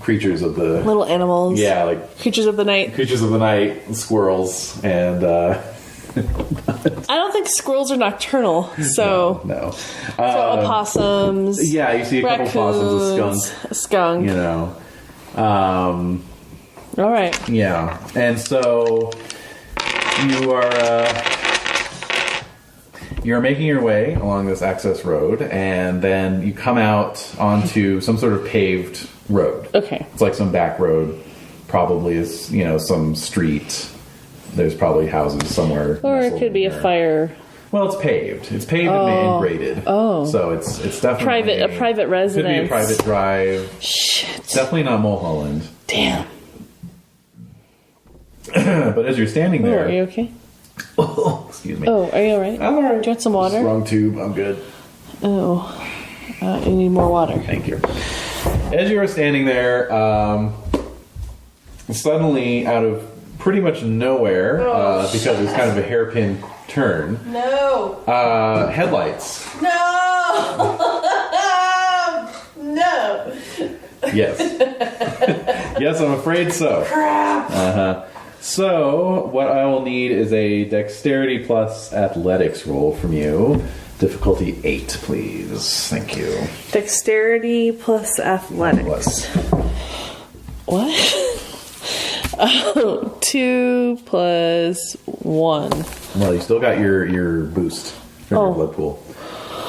creatures of the little animals. Yeah, like creatures of the night. Creatures of the night, squirrels, and I don't think squirrels are nocturnal. So no. So opossums. Yeah, you see a couple opossums, a skunk. All right. Yeah, and so you're making your way along this access road, and then you come out onto some sort of paved road. Okay. It's like some back road, probably is some street. There's probably houses somewhere. Or it could be a fire. Well, it's paved. It's paved and graded. Oh. So it's definitely a private residence. Could be a private drive. Shit. It's definitely not Mulholland. Damn. But as you're standing there... Oh, are you okay? Oh, excuse me. Oh, are you alright? I'm alright. Do you want some water? Wrong tube. I'm good. Oh. You need more water. Thank you. As you are standing there, suddenly out of pretty much nowhere, because it was kind of a hairpin turn... No! Headlights. No! No! Yes. Yes, I'm afraid so. Crap! Uh-huh. So, what I will need is a dexterity plus athletics roll from you. Difficulty 8, please. Thank you. Dexterity plus athletics. What? 2 plus 1. Well, you still got your boost from your blood pool.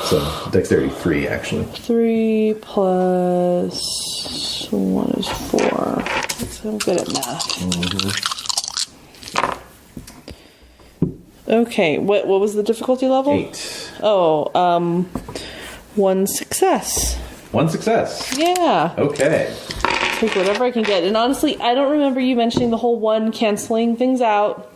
So, dexterity 3, actually. 3 plus 1 is 4. So I'm good at math. Mm-hmm. Okay, what was the difficulty level? 8. Oh, 1 success. 1 success. Yeah. Okay. Take whatever I can get. And honestly, I don't remember you mentioning the whole 1 canceling things out.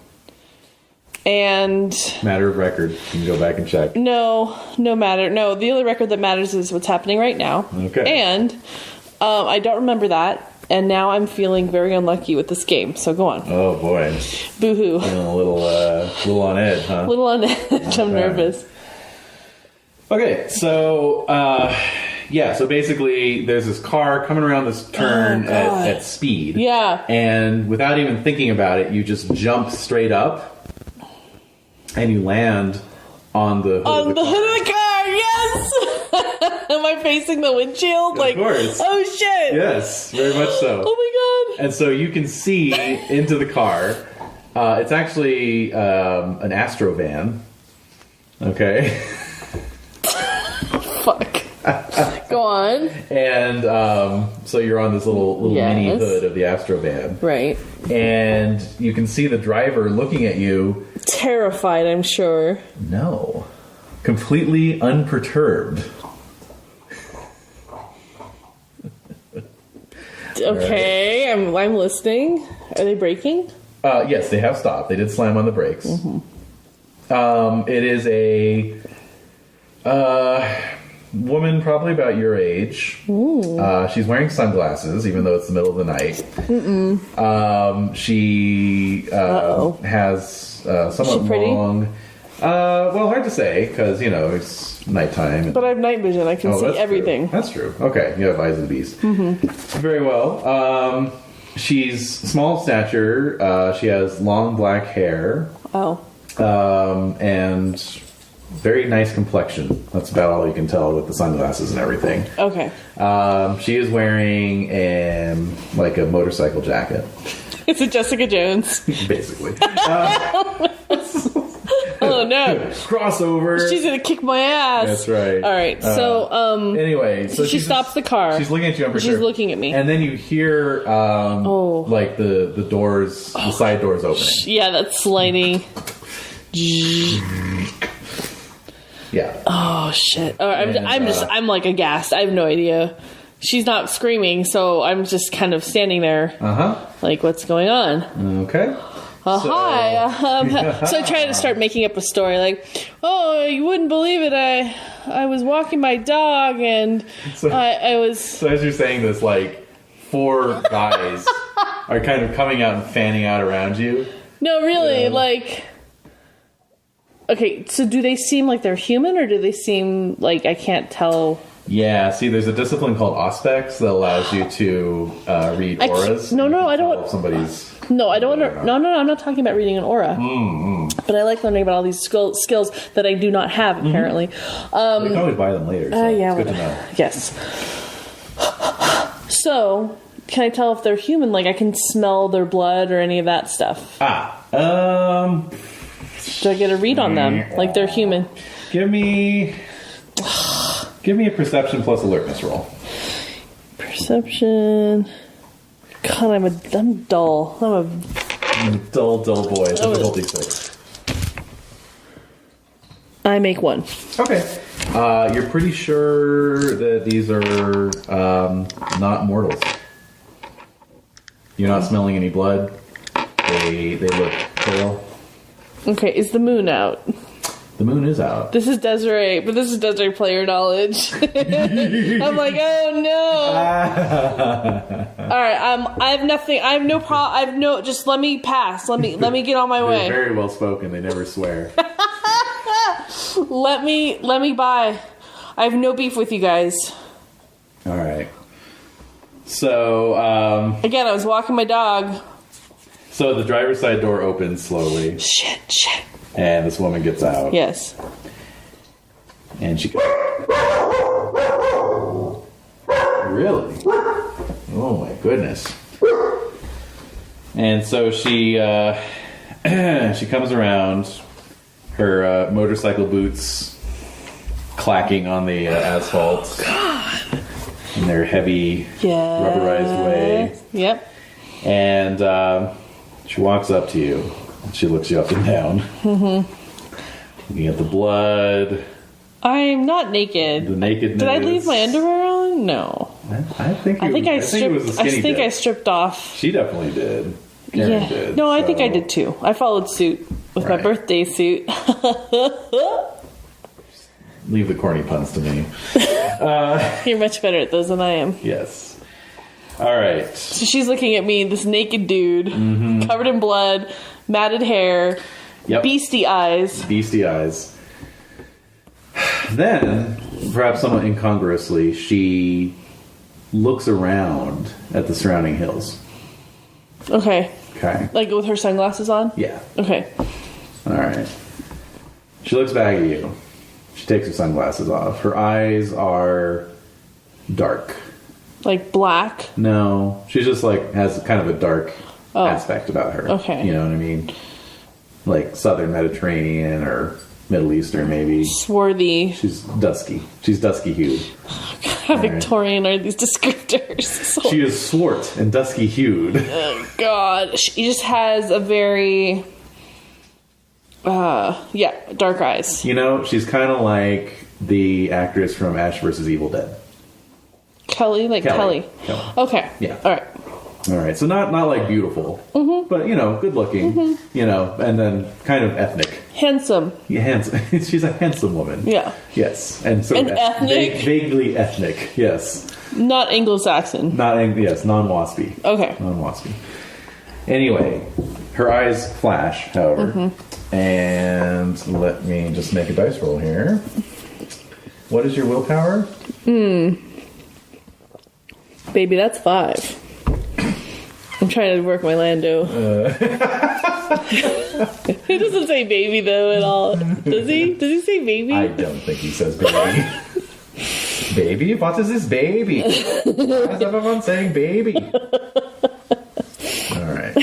And... Matter of record. You can go back and check. No matter. No, the only record that matters is what's happening right now. Okay. And I don't remember that. And now I'm feeling very unlucky with this game. So go on. Oh, boy. Boo-hoo. Feeling a little on edge, huh? A little on edge. I'm nervous. Okay, so... so basically, there's this car coming around this turn at speed. Yeah. And without even thinking about it, you just jump straight up, and you land on the hood of the car. Hood of the car, yes! Am I facing the windshield? Of course. Oh shit! Yes, very much so. Oh my god! And so you can see into the car, It's actually an Astro van. Okay. Fuck. Go on. And so you're on this little mini hood of the Astro van. Right. And you can see the driver looking at you. Terrified, I'm sure. No. Completely unperturbed. Okay, right. I'm listening. Are they braking? Yes, they have stopped. They did slam on the brakes. It is a woman probably about your age. She's wearing sunglasses, even though it's the middle of the night. She has somewhat long... well, hard to say, because, it's nighttime. But I have night vision. I can see everything. True. That's true. Okay, you have eyes of the beast. Very well. She's small stature. She has long black hair. And very nice complexion. That's about all you can tell with the sunglasses and everything. Okay. She is wearing a motorcycle jacket. Is it Jessica Jones? Basically. Oh no! Crossover. She's gonna kick my ass. That's right. All right. So anyway, so she stops the car. She's looking at you. She's looking at me, and then you hear the doors, the side doors opening. Yeah, that's sliding. Yeah. Oh shit! All right, I'm like aghast. I have no idea. She's not screaming, so I'm just kind of standing there. Like, what's going on? Okay. Hi. So I tried to start making up a story, like, oh, you wouldn't believe it. I was walking my dog, and I was. So as you're saying this, like, 4 guys are kind of coming out and fanning out around you. No, really, like. Okay, so do they seem like they're human, or do they seem like I can't tell? Yeah, see, there's a discipline called Auspex that allows you to read auras. No, I don't. Somebody's. No, I don't. No, I'm not talking about reading an aura. But I like learning about all these skills that I do not have, apparently. You can always buy them later. So yeah, it's good to know. Yes. So, can I tell if they're human? Like, I can smell their blood or any of that stuff. Do I get a read on them? Like they're human? Give me a perception plus alertness roll. Perception. God, I'm dull. I'm a dull boy. Difficulty 6. I make 1. Okay. You're pretty sure that these are not mortals. You're not smelling any blood. They look pale. Okay, is the moon out? The moon is out. This is Desiree, but this is Desiree player knowledge. I'm like, oh no. Alright, I have nothing. I have no problem. Just let me pass. Let me get on my way. They're very well spoken. They never swear. Let me by. I have no beef with you guys. Alright. So, again, I was walking my dog. So the driver's side door opens slowly. Shit. And this woman gets out. Yes. And she goes, really? Oh my goodness. And so she she comes around, her motorcycle boots clacking on the asphalt. Oh, God. In their heavy, rubberized way. Yep. And she walks up to you. She looks you up and down. Looking at the blood. I'm not naked. The nakedness. Did I leave my underwear on? No. I think I stripped off. She definitely did. Karen did. No, I think I did too. I followed suit with my birthday suit. Leave the corny puns to me. You're much better at those than I am. Yes. All right. So she's looking at me, this naked dude, covered in blood, matted hair, beastie eyes. Then, perhaps somewhat incongruously, she looks around at the surrounding hills. Okay. Okay. Like with her sunglasses on? Yeah. Okay. All right. She looks back at you. She takes her sunglasses off. Her eyes are dark. Like black? No. She's just like, has kind of a dark aspect about her. Okay. You know what I mean? Like Southern Mediterranean or Middle Eastern, maybe. Swarthy. She's dusky. She's dusky hued. How Victorian are these descriptors? She is swart and dusky hued. Oh, God. She just has a very... dark eyes. You know, she's kind of like the actress from Ash vs. Evil Dead. Kelly? Kelly. Okay. Yeah. All right. So not like beautiful, but, you know, good looking, you know, and then kind of ethnic. Handsome. Yeah, handsome. She's a handsome woman. Yeah. Yes. And sort of ethnic? Vaguely ethnic, yes. Not Anglo-Saxon. Yes, non-waspy. Okay. Non-waspy. Anyway, her eyes flash, however. And let me just make a dice roll here. What is your willpower? Baby, that's 5. I'm trying to work my Lando. He doesn't say baby, though, at all. Does he? Does he say baby? I don't think he says baby. Baby? What is this baby? Why is everyone saying baby? All right.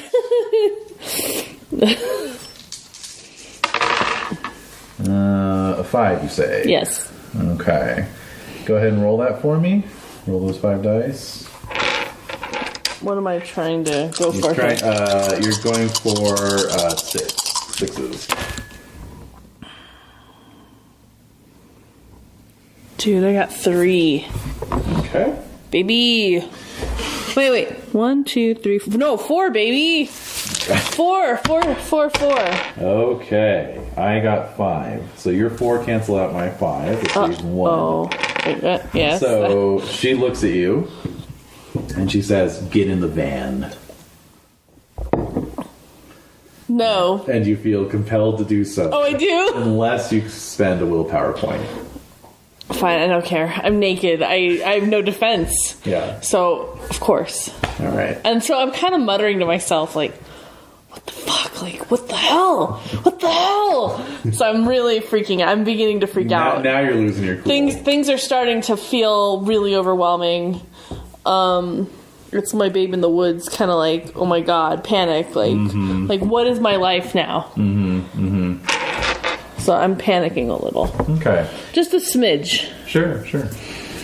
A 5, you say? Yes. Okay. Go ahead and roll that for me. Roll those 5 dice. What am I trying to go for? You're going for 6. 6s. Dude, I got 3. Okay. Baby. Wait. 1, 2, 3, 4. No, 4, baby. 4. Okay. I got 5. So your 4 cancel out my 5, which leaves 1. Oh. Yes. So she looks at you and she says, "Get in the van." No. And you feel compelled to do so. Oh, I do? Unless you spend a willpower point. Fine, I don't care. I'm naked. I have no defense. Yeah. So, of course. All right. And so I'm kind of muttering to myself, like, what the fuck? Like, what the hell? What the hell? So I'm really freaking out. I'm beginning to freak out. Now you're losing your cool. Things are starting to feel really overwhelming. It's my babe in the woods, kind of like, oh my god, panic. Like, what is my life now? So I'm panicking a little. Okay. Just a smidge. Sure.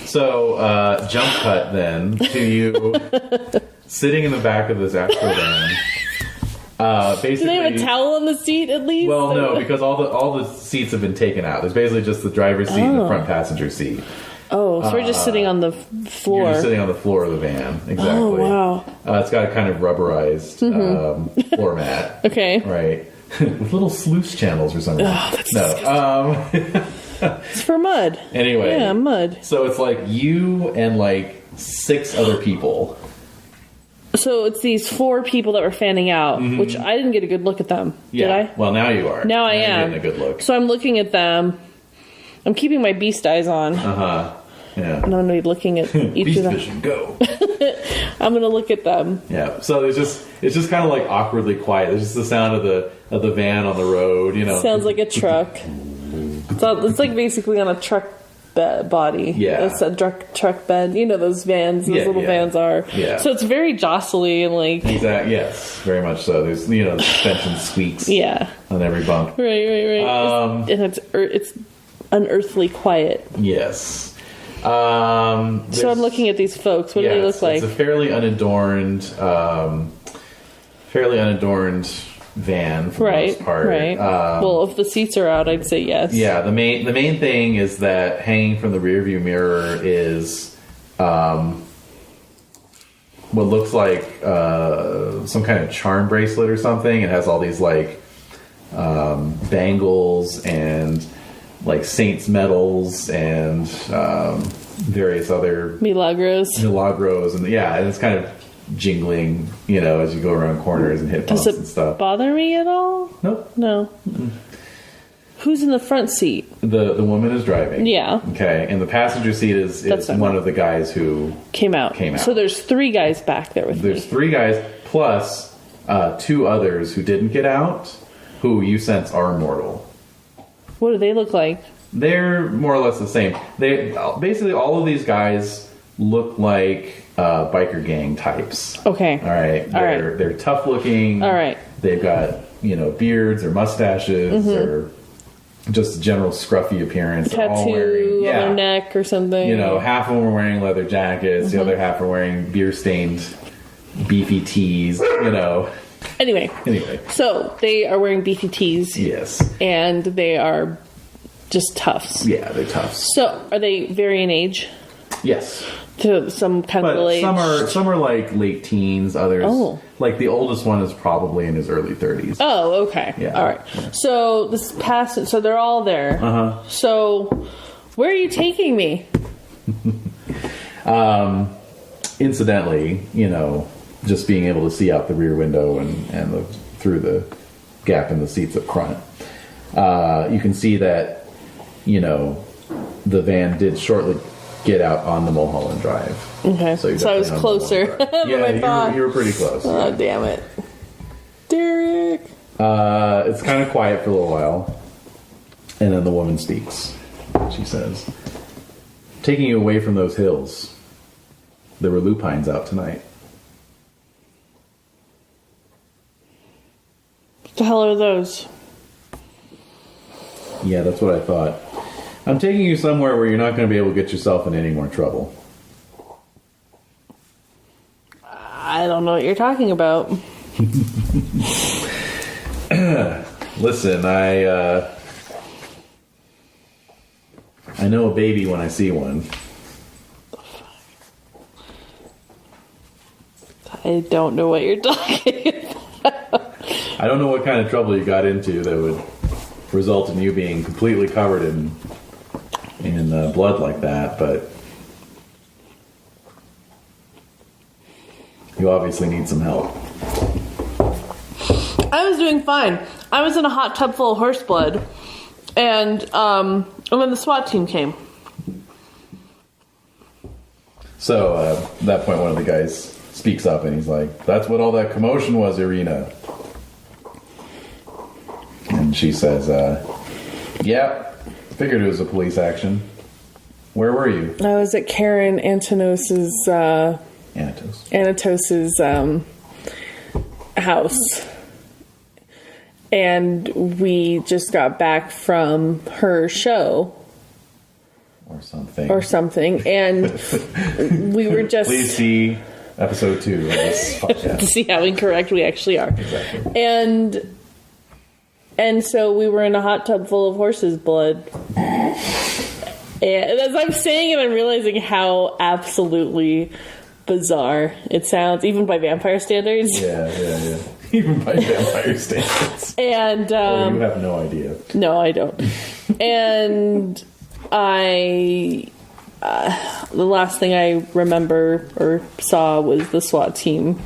So, jump cut then to you sitting in the back of this Astro van. Basically, Do they have a towel on the seat at least? Well, no, because all the seats have been taken out. There's basically just the driver's seat and the front passenger seat. Oh, so we're just sitting on the floor. You're just sitting on the floor of the van. Exactly. Oh, wow. It's got a kind of rubberized floor mat. Okay. Right. With little sluice channels or something. Oh, that's disgusting. It's for mud. Anyway. Yeah, mud. So it's like you and like 6 other people. So it's these 4 people that were fanning out, which I didn't get a good look at them. Yeah. Did I? Well, now you are. Now I am. You're getting a good look. So I'm looking at them. I'm keeping my beast eyes on. Yeah. And I'm going to be looking at each Beast of them. vision, go. I'm going to look at them. Yeah. So it's just kind of like awkwardly quiet. There's just the sound of the van on the road. You know. Sounds like a truck. It's like basically on a truck body. Yeah. It's a truck bed. You know those vans. Those little vans are. Yeah. So it's very jostly and like. Exactly. Yes. Very much so. There's the suspension squeaks. Yeah. On every bump. Right. And it's unearthly quiet. Yes. So I'm looking at these folks. What do they look like? It's a fairly unadorned van for the most part. Right. Well, if the seats are out, I'd say yes. Yeah. The main thing is that hanging from the rearview mirror is what looks like some kind of charm bracelet or something. It has all these like bangles and like saints medals and various other Milagros, and and it's kind of jingling, as you go around corners and hit bumps and stuff. Bother me at all? Nope. No. Mm-mm. Who's in the front seat? The woman is driving. Yeah. Okay, and the passenger seat is one of the guys who came out. So there's 3 guys back there with me. There's 3 guys plus 2 others who didn't get out, who you sense are mortal. What do they look like? They're more or less the same. They basically all of these guys look like biker gang types. Okay. All right. They're tough looking. All right. They've got, beards or mustaches or just general scruffy appearance. Tattoo on their neck or something. Half of them are wearing leather jackets. The other half are wearing beer-stained beefy tees, Anyway. So they are wearing beefy tees. Yes. And they are just toughs. Yeah, they're toughs. So are they vary in age? Yes. To some kind of age? Some are like late teens, others like the oldest one is probably in his early 30s. Oh, okay. Yeah. All right. Yeah. So so they're all there. Uh-huh. So where are you taking me? Incidentally, just being able to see out the rear window and through the gap in the seats up front, you can see that, the van did shortly get out on the Mulholland Drive. Okay. So I was closer than I thought. You were pretty close. Oh, damn it. Derek. It's kind of quiet for a little while. And then the woman speaks. She says, "Taking you away from those hills. There were lupines out tonight." What the hell are those? Yeah, that's what I thought. I'm taking you somewhere where you're not going to be able to get yourself in any more trouble. I don't know what you're talking about. Listen, I know a baby when I see one. I don't know what you're talking about. I don't know what kind of trouble you got into that would result in you being completely covered in blood like that, but you obviously need some help. I was doing fine. I was in a hot tub full of horse blood, and then the SWAT team came. So at that point, one of the guys speaks up and he's like, "That's what all that commotion was, Irina." And she says, "Yeah, figured it was a police action. Where were you?" I was at Karen Anatos's house. And we just got back from her show. Or something. And we were just... Please see episode 2 of this podcast. To see how incorrect we actually are. Exactly. And so we were in a hot tub full of horse's blood. And as I'm saying it, I'm realizing how absolutely bizarre it sounds, even by vampire standards. Yeah. Even by vampire standards. And you have no idea. No, I don't. And the last thing I remember or saw was the SWAT team,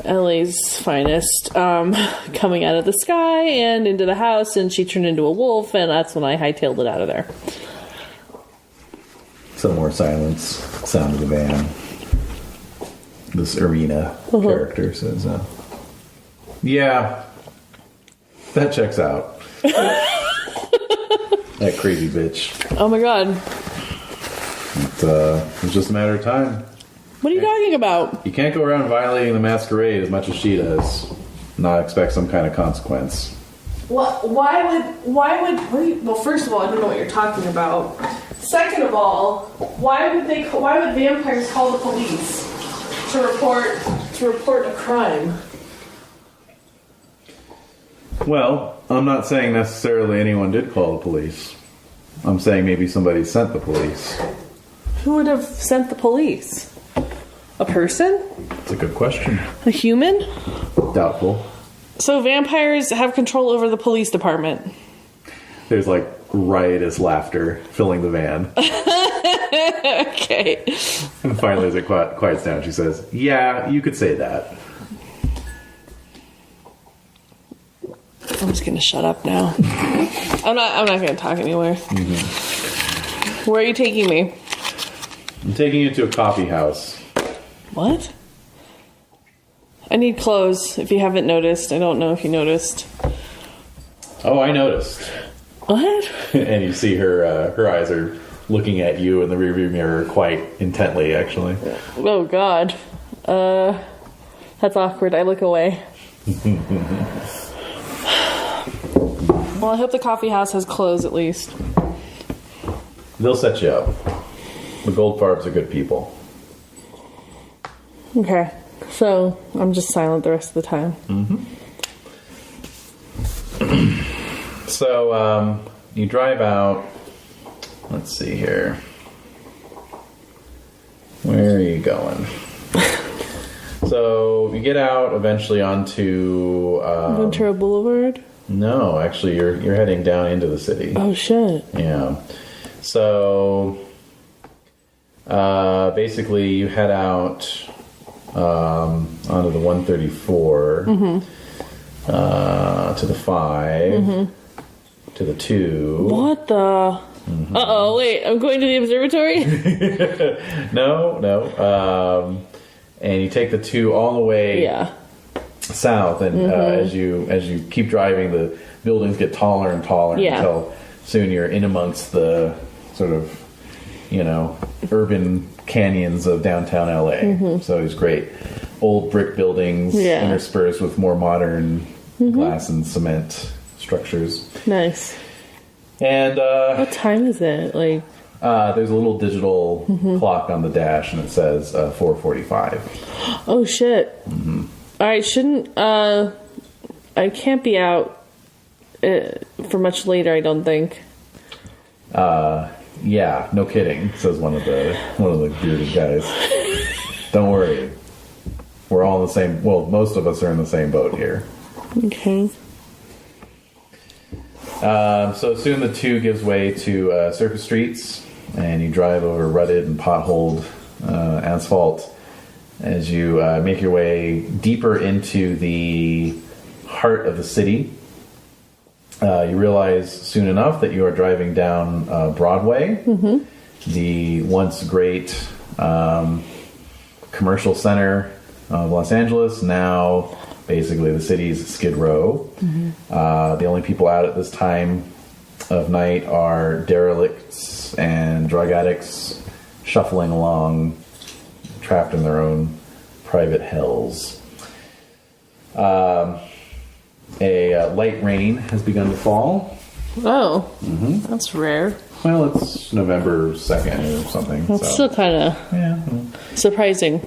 LA's finest, coming out of the sky and into the house, and she turned into a wolf, and that's when I hightailed it out of there. Some more silence. Sound of the van. This Irina character says, "Yeah, that checks out." That crazy bitch. Oh my god. It was just a matter of time. What are you talking about? You can't go around violating the Masquerade as much as she does, not expect some kind of consequence. Why would well, first of all, I don't know what you're talking about. Second of all, why would vampires call the police to report a crime? Well, I'm not saying necessarily anyone did call the police. I'm saying maybe somebody sent the police. Who would have sent the police? A person? That's a good question. A human? Doubtful. So vampires have control over the police department. There's like riotous laughter filling the van. Okay. And finally, as it quiets down, she says, "Yeah, you could say that." I'm just gonna shut up now. I'm not gonna talk anywhere. Mm-hmm. Where are you taking me? I'm taking you to a coffee house. What? I need clothes, if you haven't noticed. I don't know if you noticed. Oh, I noticed. What? And you see her eyes are looking at you in the rearview mirror quite intently, actually. Oh, God. That's awkward. I look away. Well, I hope the coffee house has clothes at least. They'll set you up. The Goldfarbs are good people. Okay. So, I'm just silent the rest of the time. So, you drive out. Let's see here. Where are you going? So, you get out eventually onto... Ventura Boulevard? No, actually, you're heading down into the city. Oh, shit. Yeah. So, basically, you head out onto the 134, to the 5, to the 2. What the... Uh-oh, wait, I'm going to the observatory? No. And you take the 2 all the way south, and as you keep driving, the buildings get taller and taller until soon you're in amongst the sort of, urban canyons of downtown LA. So it's great. Old brick buildings interspersed with more modern glass and cement structures. Nice. And what time is it? Like, there's a little digital clock on the dash, and it says 4:45. Oh shit! I shouldn't. I can't be out for much later. I don't think. Yeah, no kidding, says one of the bearded guys. Don't worry, we're all in the same. Well, most of us are in the same boat here. Okay. So soon the 2 gives way to surface streets, and you drive over rutted and potholed asphalt as you make your way deeper into the heart of the city. You realize soon enough that you are driving down Broadway, the once great commercial center of Los Angeles, now basically the city's Skid Row. The only people out at this time of night are derelicts and drug addicts shuffling along, trapped in their own private hells. A light rain has begun to fall. Oh, that's rare. Well, it's November 2nd or something. That's still kind of surprising.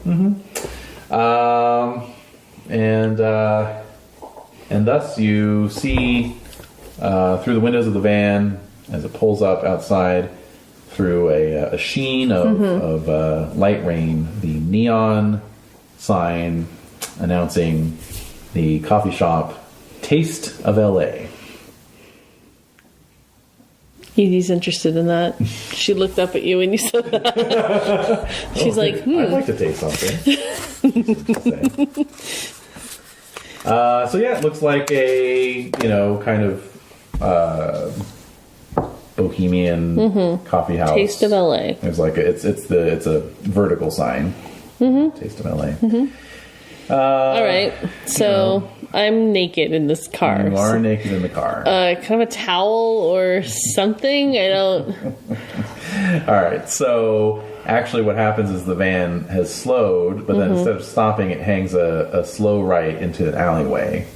And thus you see through the windows of the van as it pulls up outside through a sheen of light rain, the neon sign announcing the coffee shop Taste of LA. Edie's interested in that. She looked up at you when you said that. She's like, I'd like to taste something. So yeah, it looks like a kind of bohemian coffee house. Taste of LA. It's like it's a vertical sign. Taste of LA. All right, so I'm naked in this car. You are naked in the car. Kind of a towel or something. I don't. All right, so actually, what happens is the van has slowed, but then instead of stopping, it hangs a slow right into an alleyway.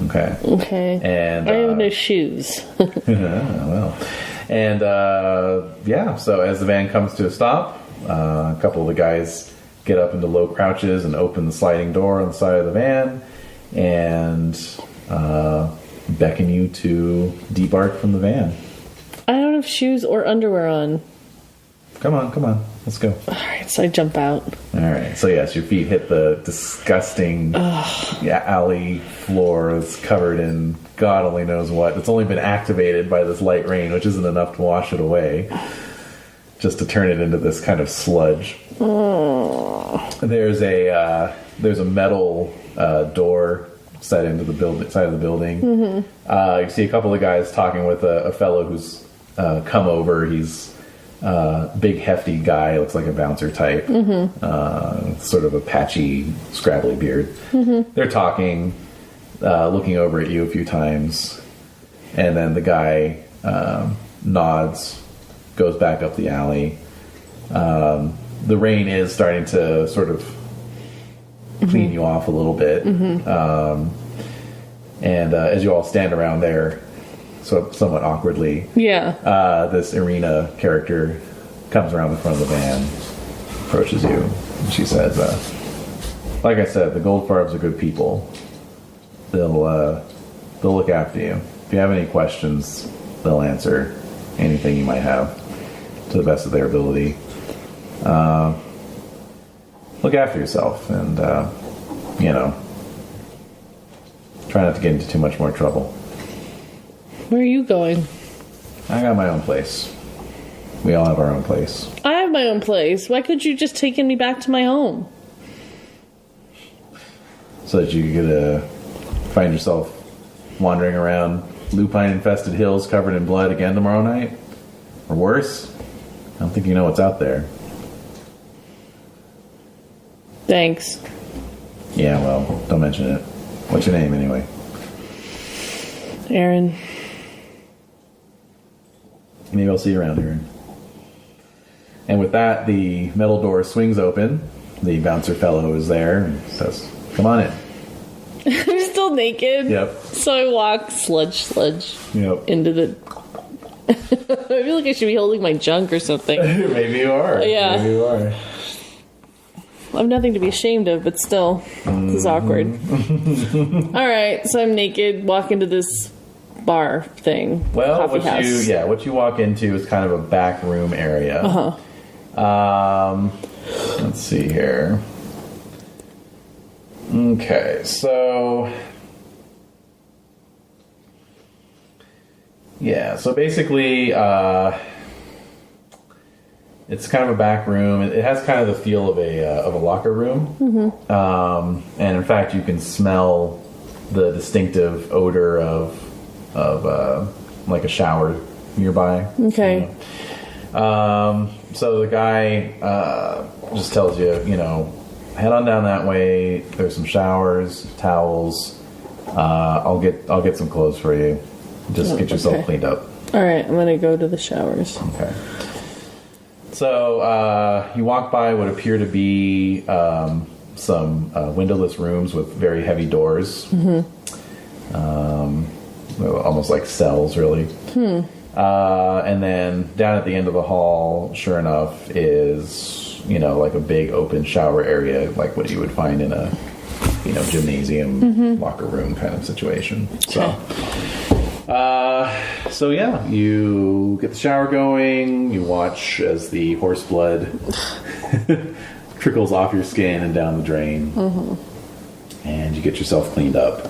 Okay. And I have no shoes. well, and so as the van comes to a stop, a couple of the guys get up into low crouches and open the sliding door on the side of the van and beckon you to debark from the van. I don't have shoes or underwear on. Come on, let's go. All right, so I jump out. All right, so yes, your feet hit the disgusting alley floor. It's covered in God only knows what. It's only been activated by this light rain, which isn't enough to wash it away, just to turn it into this kind of sludge. There's a metal door set into the side of the building. You see a couple of guys talking with a fellow who's come over. He's big, hefty guy, looks like a bouncer type, sort of a patchy, scrabbly beard. They're talking, looking over at you a few times, and then the guy nods goes back up the alley. The rain is starting to sort of clean you off a little bit. And as you all stand around there, so somewhat awkwardly, this Irina character comes around the front of the van, approaches you, and she says, like I said, the Goldfarbs are good people. They'll look after you. If you have any questions, they'll answer anything you might have to the best of their ability. Look after yourself and, try not to get into too much more trouble. Where are you going? I got my own place. We all have our own place. I have my own place. Why could you just taken me back to my home? So that you could find yourself wandering around lupine-infested hills covered in blood again tomorrow night? Or worse? I don't think you know what's out there. Thanks. Yeah, well, don't mention it. What's your name, anyway? Aaron. Maybe I'll see you around here. And with that, the metal door swings open. The bouncer fellow is there and says, "Come on in." I'm still naked. Yep. So I walk sludge into the... I feel like I should be holding my junk or something. Maybe you are. Yeah. Maybe you are. I have nothing to be ashamed of, but still, this is awkward. Alright, so I'm naked, walk into this bar thing. Well, coffee house. what you walk into is kind of a back room area. Let's see here. Okay, so basically, it's kind of a back room. It has kind of the feel of a locker room, and in fact, you can smell the distinctive odor of like a shower nearby. Okay. So the guy just tells you, head on down that way. There's some showers, towels. I'll get some clothes for you. Just get yourself cleaned up. All right, I'm gonna go to the showers. Okay. So you walk by what appear to be some windowless rooms with very heavy doors. Almost like cells, really. And then down at the end of the hall, sure enough, is like a big open shower area, like what you would find in a gymnasium locker room kind of situation. Okay. So yeah, you get the shower going. You watch as the horse blood trickles off your skin and down the drain, and you get yourself cleaned up.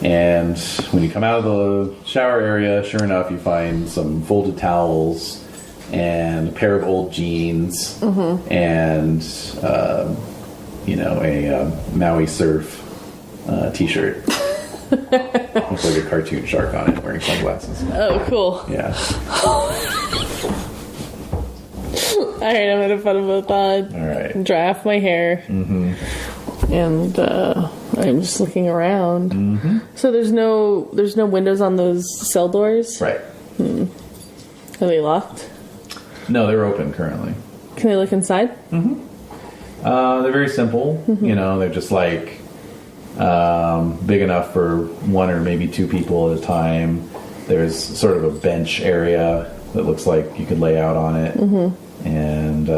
And when you come out of the shower area, sure enough, you find some folded towels and a pair of old jeans and a Maui Surf t-shirt. Looks like a cartoon shark on it, wearing sunglasses. Oh, cool. Yeah. Alright, I'm gonna put about that. Alright. Dry off my hair. And I'm just looking around. So there's no windows on those cell doors? Right. Are they locked? No, they're open currently. Can I look inside? They're very simple. They're just like big enough for one or maybe two people at a time. There's sort of a bench area that looks like you could lay out on it. And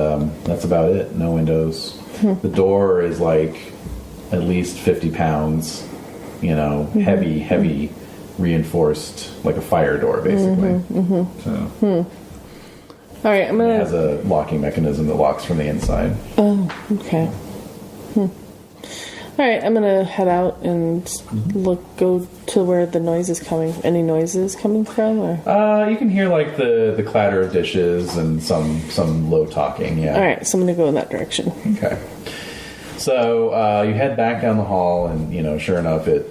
that's about it. No windows. The door is like at least 50 pounds, heavy reinforced, like a fire door, basically. So, all right, I'm gonna. It has a locking mechanism that locks from the inside. Oh, okay. All right, I'm gonna head out and go to where the noise is coming. Any noises coming from? Or? You can hear like the clatter of dishes and some low talking. Yeah. All right, so I'm gonna go in that direction. Okay. So you head back down the hall, and sure enough, it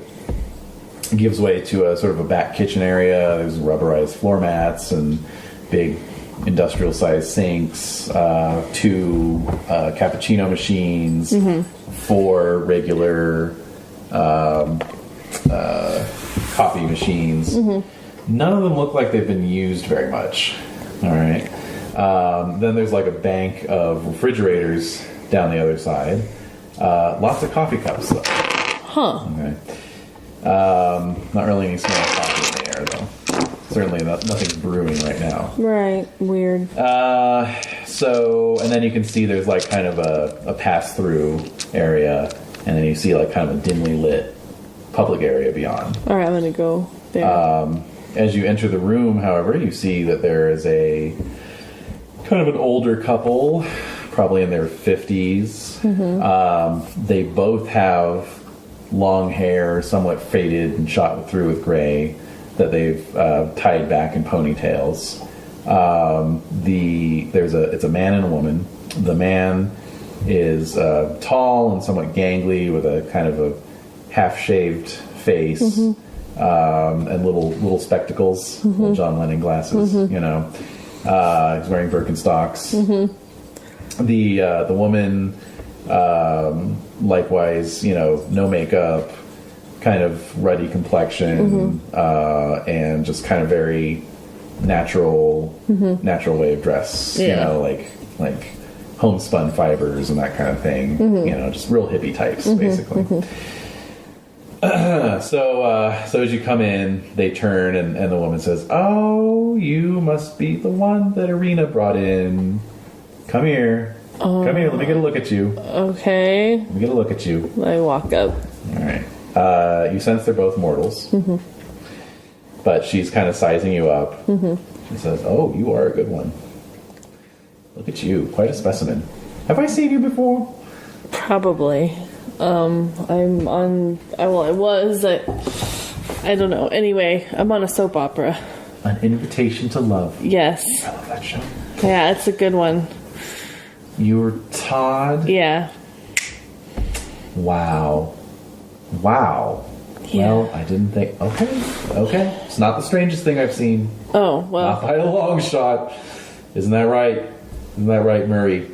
gives way to a sort of a back kitchen area. There's rubberized floor mats and big industrial-sized sinks, 2 cappuccino machines, 4 regular coffee machines. None of them look like they've been used very much. All right. Then there's like a bank of refrigerators down the other side. Lots of coffee cups, though. Huh. Okay. Not really any smell of coffee in the air, though. Certainly nothing's brewing right now. Right. Weird. And then you can see there's like kind of a pass-through area, and then you see like kind of a dimly lit public area beyond. All right, I'm going to go there. As you enter the room, however, you see that there is a kind of an older couple, probably in their 50s. They both have long hair, somewhat faded and shot through with gray, that they've tied back in ponytails. It's a man and a woman. The man is tall and somewhat gangly, with a kind of a half-shaved face, and little spectacles, little John Lennon glasses. He's wearing Birkenstocks. The woman, likewise, no makeup, kind of ruddy complexion, and just kind of very natural way of dress. Like homespun fibers and that kind of thing. Just real hippie types, basically. So as you come in, they turn and the woman says, "Oh, you must be the one that Irina brought in. Come here. Come here. Let me get a look at you. Okay. Let me get a look at you." I walk up. All right. You sense they're both mortals. But she's kind of sizing you up. She says, "Oh, you are a good one. Look at you. Quite a specimen. Have I seen you before?" Probably. I don't know. Anyway, I'm on a soap opera. An Invitation to Love. Yes. I love that show. Yeah, it's a good one. You were Todd? Yeah. Wow. Yeah. Well, I didn't think... Okay. It's not the strangest thing I've seen. Oh, well. Not by a long shot. Isn't that right? Isn't that right, Murray?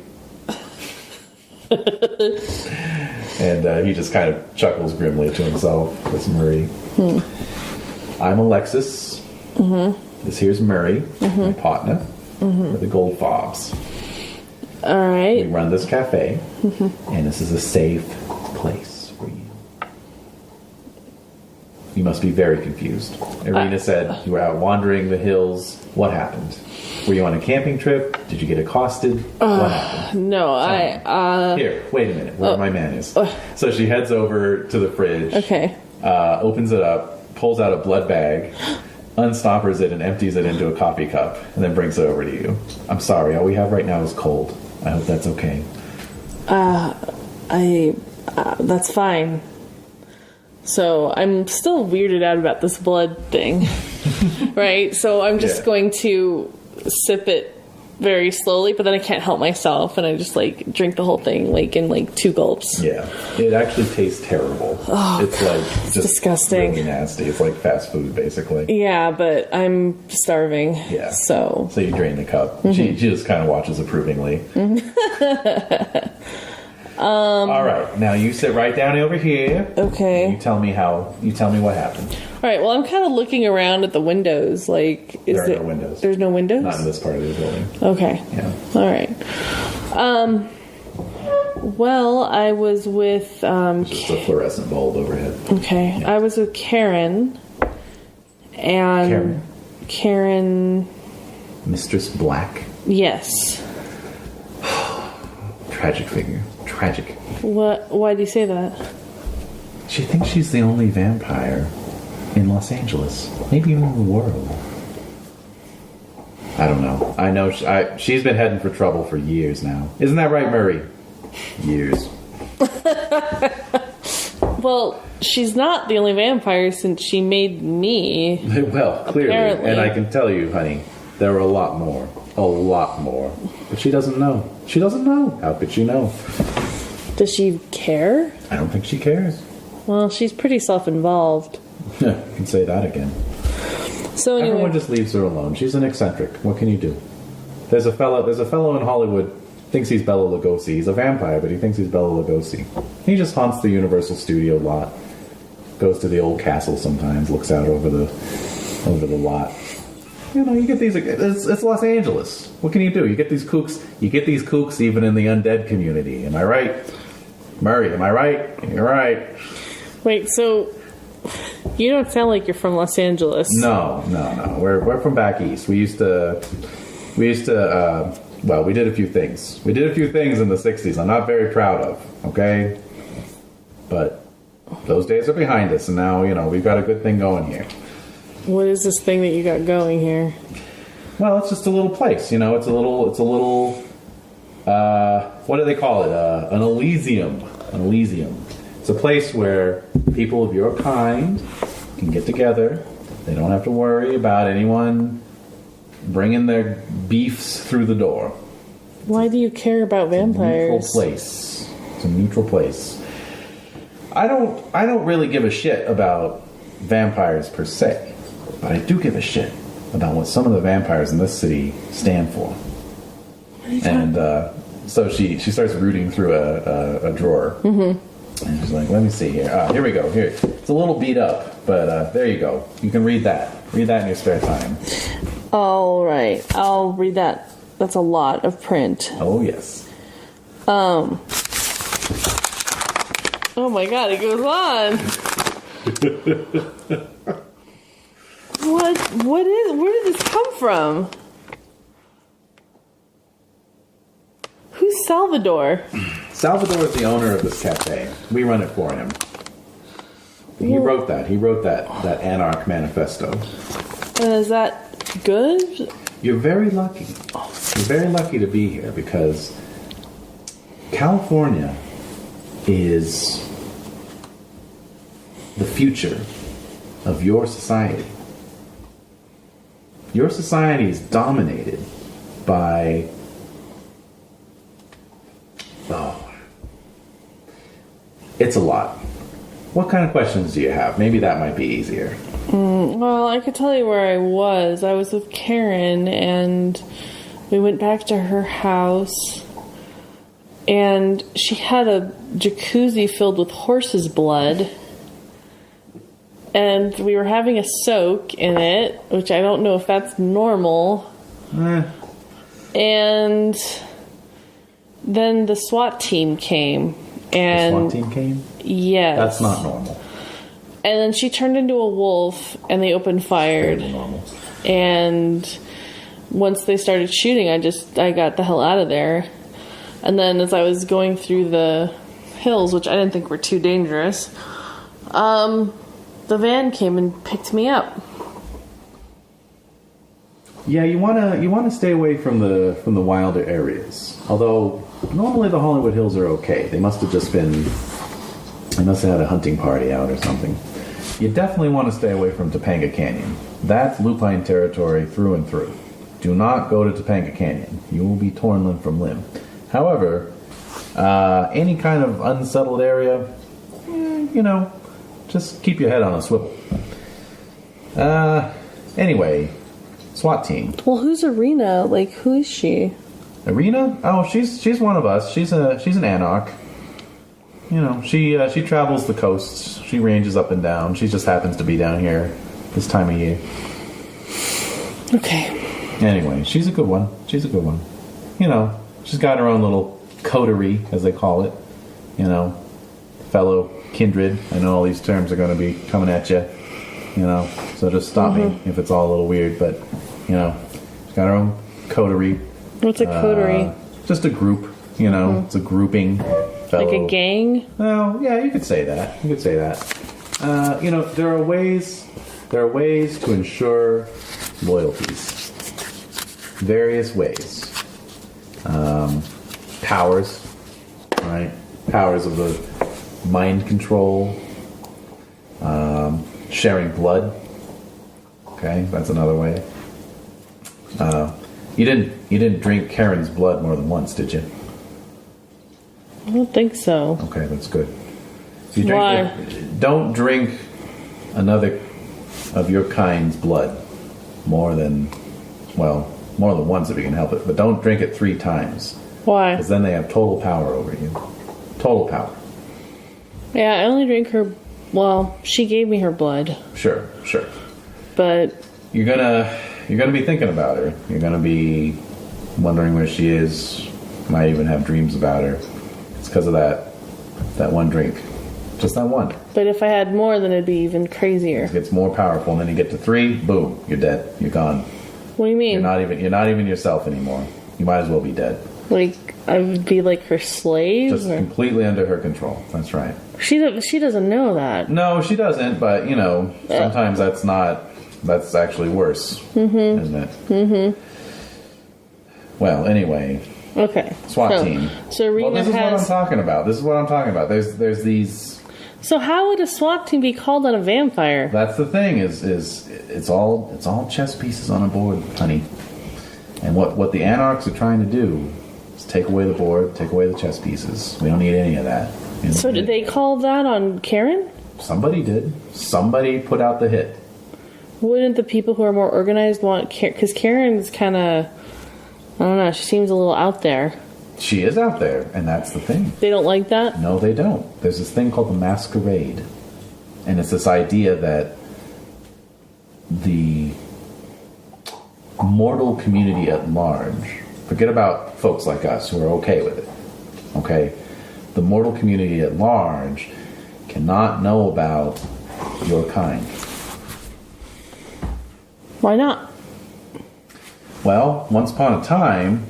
And he just kind of chuckles grimly to himself. That's Murray. I'm Alexis. This here's Murray, my partner, for the Gold Fobs. All right. We run this cafe, and this is a safe place for you. You must be very confused. Irina said you were out wandering the hills. What happened? Were you on a camping trip? Did you get accosted? What happened? No, Here, wait a minute. Where my man is. So she heads over to the fridge. Okay. Opens it up, pulls out a blood bag, unstoppers it, and empties it into a coffee cup, and then brings it over to you. I'm sorry. All we have right now is cold. I hope that's okay. That's fine. So I'm still weirded out about this blood thing. Right? So I'm just going to sip it very slowly, but then I can't help myself, and I just drink the whole thing in 2 gulps. Yeah, it actually tastes terrible. It's it's disgusting. Really nasty. It's like fast food, basically. Yeah, but I'm starving. Yeah. So you drain the cup. She just kind of watches approvingly. All right, now you sit right down over here. Okay. You tell me what happened. All right. Well, I'm kind of looking around at the windows. There are no windows. There's no windows? Not in this part of the building. Okay. Yeah. All right. Well, I was with Just a fluorescent bulb overhead. Okay. Yeah. I was with Karen. And Karen. Mistress Black. Yes. Tragic figure. Tragic. What? Why do you say that? She thinks she's the only vampire in Los Angeles, maybe even in the world. I don't know. I know she's been heading for trouble for years now. Isn't that right, Murray? Years. Well, she's not the only vampire since she made me. Well, clearly. Apparently. And I can tell you, honey, there are a lot more. A lot more. But she doesn't know. She doesn't know. How could she know? Does she care? I don't think she cares. Well, she's pretty self-involved. You can say that again. So anyway, everyone just leaves her alone. She's an eccentric. What can you do? There's a fellow in Hollywood thinks he's Bela Lugosi. He's a vampire, but he thinks he's Bela Lugosi. He just haunts the Universal Studio lot. Goes to the old castle sometimes. Looks out over the lot. you get these. It's Los Angeles. What can you do? You get these kooks. You get these kooks even in the undead community. Am I right, Murray? Am I right? You're right. Wait, so you don't sound like you're from Los Angeles. No. We're from back east. We used to. Well, we did a few things. We did a few things in the '60s. I'm not very proud of. Okay, but those days are behind us, and now we've got a good thing going here. What is this thing that you got going here? Well, it's just a little place, It's a little. What do they call it? An Elysium. An Elysium. It's a place where people of your kind can get together. They don't have to worry about anyone bringing their beefs through the door. Why do you care about vampires? It's a neutral place. It's a neutral place. I don't really give a shit about vampires per se. But I do give a shit about what some of the vampires in this city stand for. And so she starts rooting through a drawer. Mm-hmm. And she's like, let me see here. Here we go. Here. It's a little beat up, but there you go. You can read that. Read that in your spare time. All right. I'll read that. That's a lot of print. Oh, yes. Oh my god, it goes on. Where did this come from? Who's Salvador? Salvador is the owner of this cafe. We run it for him. He wrote that. He wrote that Anarch Manifesto. And is that good? You're very lucky. You're very lucky to be here because California is the future of your society. Your society is dominated by... It's a lot. What kind of questions do you have? Maybe that might be easier. Well, I could tell you where I was. I was with Karen, and we went back to her house, and she had a jacuzzi filled with horse's blood, and we were having a soak in it, which I don't know if that's normal. And then the SWAT team came. And the SWAT team came? Yes. That's not normal. And then she turned into a wolf, and they opened fire. Very normal. And once they started shooting, I got the hell out of there. And then as I was going through the hills, which I didn't think were too dangerous, the van came and picked me up. Yeah, you wanna stay away from the wilder areas. Although normally the Hollywood Hills are okay. They must have had a hunting party out or something. You definitely want to stay away from Topanga Canyon. That's lupine territory through and through. Do not go to Topanga Canyon. You will be torn limb from limb. However, any kind of unsettled area, just keep your head on a swivel. Anyway, SWAT team. Well, who's Arena? Like, who is she? Arena? Oh, she's one of us. She's an anarch. She travels the coasts. She ranges up and down. She just happens to be down here this time of year. Okay. Anyway, she's a good one. She's got her own little coterie, as they call it. Fellow kindred. I know all these terms are going to be coming at you. So just stop me if it's all a little weird. But, she's got her own coterie. What's a coterie? Just a group. It's a grouping. Fellow. Like a gang? Well, yeah, you could say that. There are ways to ensure loyalties. Various ways. Powers, right? Powers of the mind control. Sharing blood. Okay, that's another way. You didn't drink Karen's blood more than once, did you? I don't think so. Okay, that's good. Why? Don't drink another of your kind's blood more than once if you can help it. But don't drink it 3 times. Why? Because then they have total power over you. Total power. Yeah, I only drink her... Well, she gave me her blood. Sure. But... You're gonna you're going to be thinking about her. You're going to be wondering where she is. Might even have dreams about her. It's because of that one drink. Just that one. But if I had more, then it'd be even crazier. It gets more powerful, and then you get to 3, boom, you're dead. You're gone. What do you mean? You're not even yourself anymore. You might as well be dead. Like, I would be like her slave? Just completely under her control. That's right. She doesn't know that. No, she doesn't, but, sometimes that's actually worse, isn't it? Mm-hmm. Well, anyway. Okay. SWAT team. So Rena this is what I'm talking about. There's these... So how would a SWAT team be called on a vampire? That's the thing, is it's all chess pieces on a board, honey. And what the anarchs are trying to do is take away the board, take away the chess pieces. We don't need any of that. So did they call that on Karen? Somebody did. Somebody put out the hit. Wouldn't the people who are more organized want... Because Karen's kind of... I don't know, she seems a little out there. She is out there, and that's the thing. They don't like that? No, they don't. There's this thing called the Masquerade. And it's this idea that the mortal community at large, forget about folks like us who are okay with it, okay? The mortal community at large cannot know about your kind. Why not? Well, once upon a time,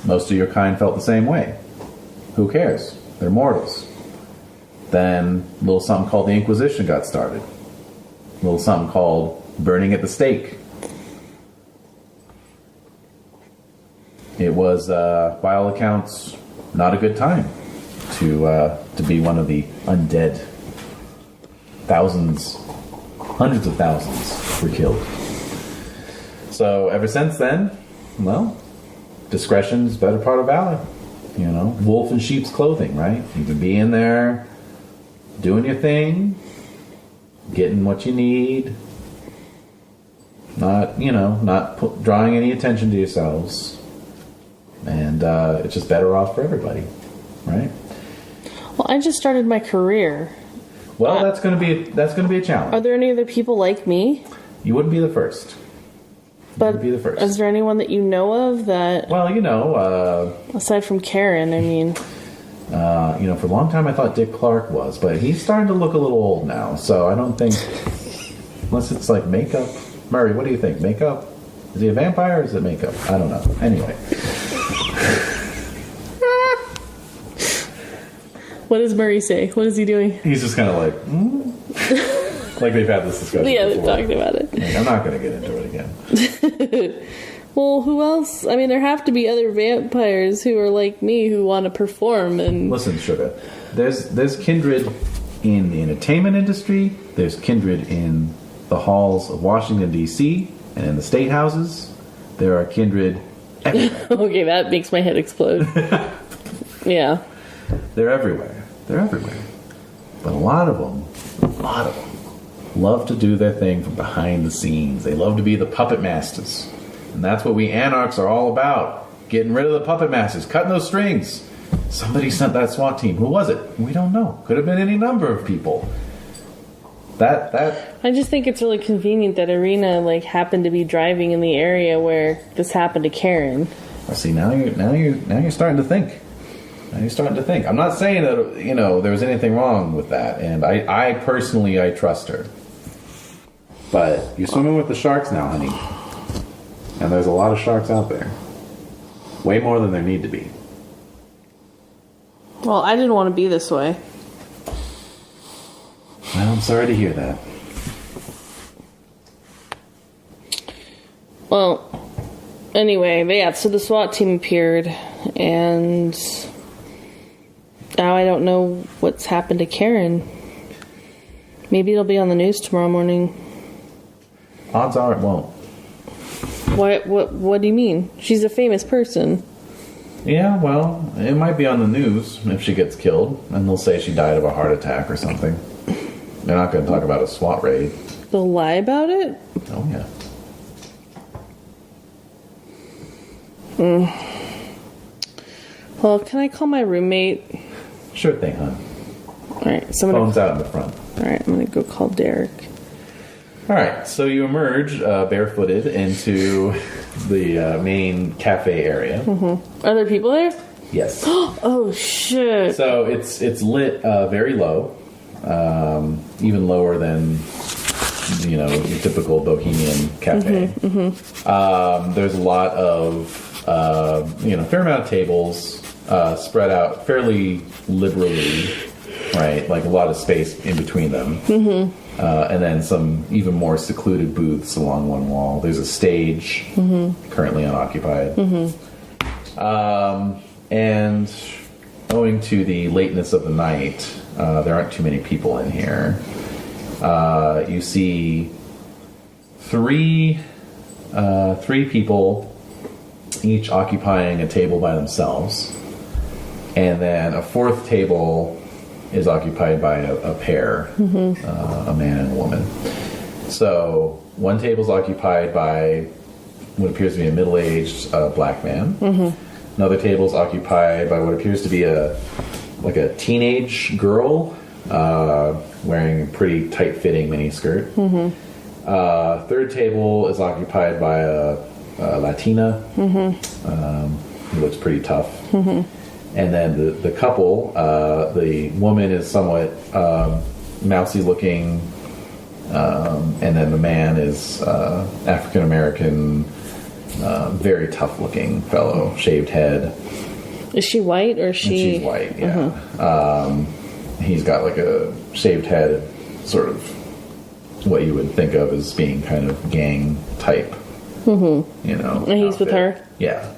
most of your kind felt the same way. Who cares? They're mortals. Then a little something called the Inquisition got started. A little something called burning at the stake. It was, by all accounts, not a good time to be one of the undead. Thousands, hundreds of thousands were killed. So ever since then, well, discretion's better part of valor. Wolf in sheep's clothing, right? You can be in there doing your thing, getting what you need, not drawing any attention to yourselves, and it's just better off for everybody, right? Well, I just started my career. Well, that's going to be a challenge. Are there any other people like me? You wouldn't be the first. But be the first. Is there anyone that you know of that... Well, aside from Karen, I mean... for a long time I thought Dick Clark was, but he's starting to look a little old now, so I don't think... Unless it's like makeup. Murray, what do you think? Makeup? Is he a vampire or is it makeup? I don't know. Anyway. What does Murray say? What is he doing? He's just kind of like... Like they've had this discussion Yeah, before. they've talked about it. I'm not going to get into it again. Well, who else? I mean, there have to be other vampires who are like me who want to perform and... Listen, Sugar. There's kindred in the entertainment industry. There's kindred in the halls of Washington, D.C. and in the state houses. There are kindred everywhere. Okay, that makes my head explode. Yeah. They're everywhere. But a lot of them love to do their thing from behind the scenes. They love to be the puppet masters. And that's what we anarchs are all about. Getting rid of the puppet masters, cutting those strings. Somebody sent that SWAT team. Who was it? We don't know. Could have been any number of people. That I just think it's really convenient that Irina happened to be driving in the area where this happened to Karen. Well, see, now you're starting to think. I'm not saying that there was anything wrong with that, and I personally trust her. But you're swimming with the sharks now, honey. And there's a lot of sharks out there. Way more than there need to be. Well, I didn't want to be this way. Well, I'm sorry to hear that. Well, anyway, so the SWAT team appeared, and now I don't know what's happened to Karen. Maybe it'll be on the news tomorrow morning. Odds are it won't. What do you mean? She's a famous person. Yeah, well, it might be on the news if she gets killed, and they'll say she died of a heart attack or something. They're not going to talk about a SWAT raid. They'll lie about it? Oh, yeah. Well, can I call my roommate? Sure thing, hon. Alright, Phone's out in the front. Alright, I'm going to go call Derek. All right, so you emerge barefooted into the main cafe area. Mm-hmm. Are there people there? Yes. Oh shit! So it's lit very low, even lower than your typical bohemian cafe. There's a lot of fair amount of tables spread out fairly liberally, right? Like a lot of space in between them. And then some even more secluded booths along one wall. There's a stage, currently unoccupied. And owing to the lateness of the night, there aren't too many people in here. You see three people, each occupying a table by themselves. And then a fourth table is occupied by a pair, a man and a woman. So one table is occupied by what appears to be a middle-aged black man. Another table is occupied by what appears to be a teenage girl wearing a pretty tight-fitting miniskirt. Third table is occupied by a Latina who looks pretty tough. And then the couple, the woman is somewhat mousy-looking, and then the man is African-American, very tough-looking fellow, shaved head. Is she white or is she? And she's white, yeah. He's got like a shaved head, sort of what you would think of as being kind of gang type. And he's with her? Yeah.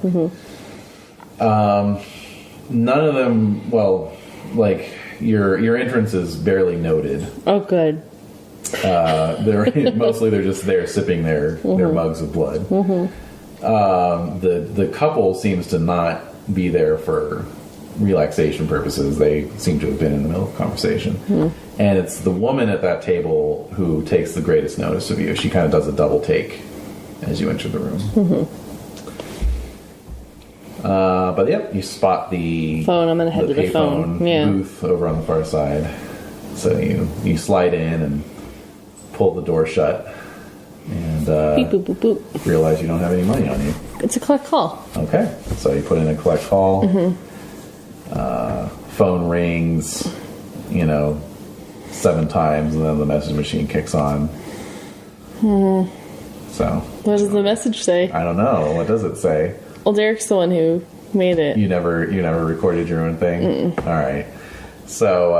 None of them, well, like, your entrance is barely noted. Oh, good. Mostly they're just there sipping their mugs of blood. The couple seems to not be there for relaxation purposes. They seem to have been in the middle of conversation. And it's the woman at that table who takes the greatest notice of you. She kind of does a double take as you enter the room. But yep, you spot the phone. I'm gonna head to the phone booth over on the far side. So you slide in and pull the door shut, and beep, boop, boop, boop. Realize you don't have any money on you. It's a collect call. Okay, so you put in a collect call. Phone rings, 7 times, and then the message machine kicks on. So what does the message say? I don't know. What does it say? Well, Derek's the one who made it. You never recorded your own thing? All right. So,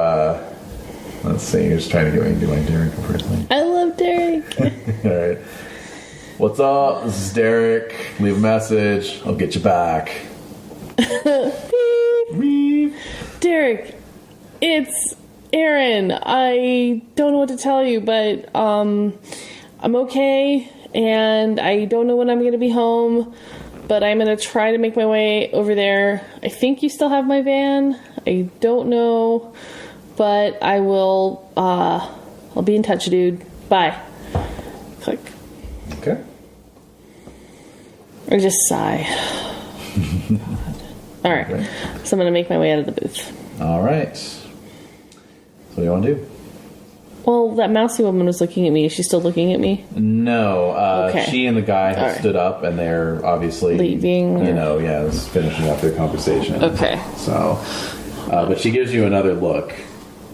let's see. You're just trying to get me to do my Derek impersonation. I love Derek. All right. What's up? This is Derek. Leave a message. I'll get you back. Beep. Derek, it's Aaron. I don't know what to tell you, but I'm okay, and I don't know when I'm going to be home. But I'm going to try to make my way over there. I think you still have my van. I don't know. But I will, I'll be in touch, dude. Bye. Click. Okay. Or just sigh. All right. Okay. So I'm going to make my way out of the booth. All right. So what do you want to do? Well, that mousy woman was looking at me. Is she still looking at me? No. Okay. She and the guy have stood up, and they're obviously leaving. Just finishing up their conversation. Okay. So, but she gives you another look,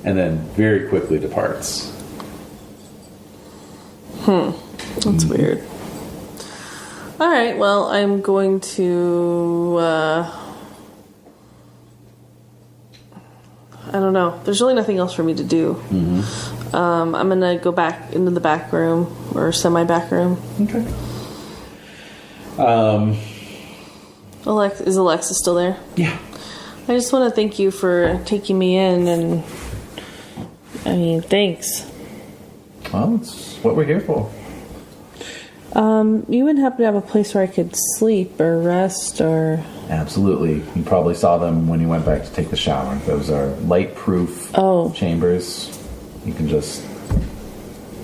and then very quickly departs. That's weird. All right. Well, I'm going to. I don't know. There's really nothing else for me to do. I'm going to go back into the back room or semi-back room. Okay. Is Alexa still there? Yeah. I just want to thank you for taking me in, and thanks. Well, it's what we're here for. You wouldn't happen to have a place where I could sleep or rest or... Absolutely. You probably saw them when you went back to take the shower. Those are light-proof chambers. You can just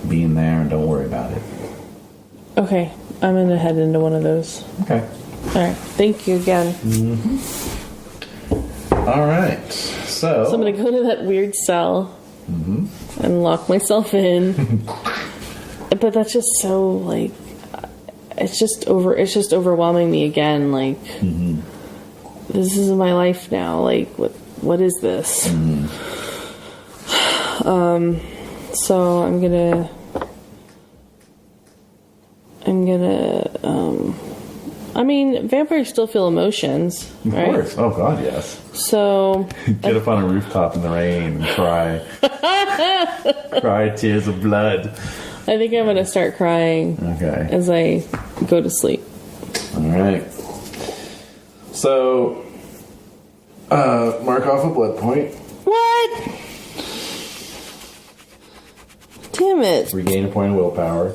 be in there and don't worry about it. Okay. I'm going to head into one of those. Okay. All right. Thank you again. All right. So I'm going to go to that weird cell and lock myself in. But that's just so, like, it's just overwhelming me again. Like, this is my life now. Like, what is this? So I'm gonna I mean, vampires still feel emotions, right? Of course. Oh God, yes. So Get up on a rooftop in the rain and cry. Cry tears of blood. I think I'm gonna start crying as I go to sleep. All right. So, mark off a blood point. What? Damn it. Regain a point of willpower.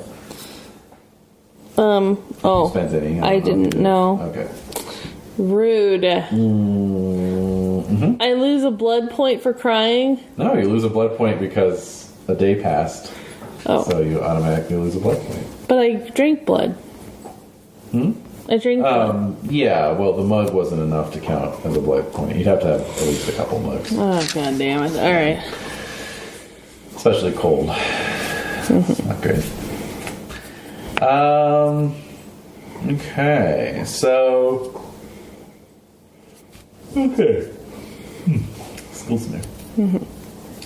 Oh. Spent any. I didn't know. Okay. Rude. I lose a blood point for crying? No, you lose a blood point because a day passed. Oh. So you automatically lose a blood point. But I drank blood. I drank blood. Yeah, well, the mug wasn't enough to count as a blood point. You'd have to have at least a couple mugs. Oh, God damn it. All right. Especially cold. Not good. Okay, so... Okay. Excuse me.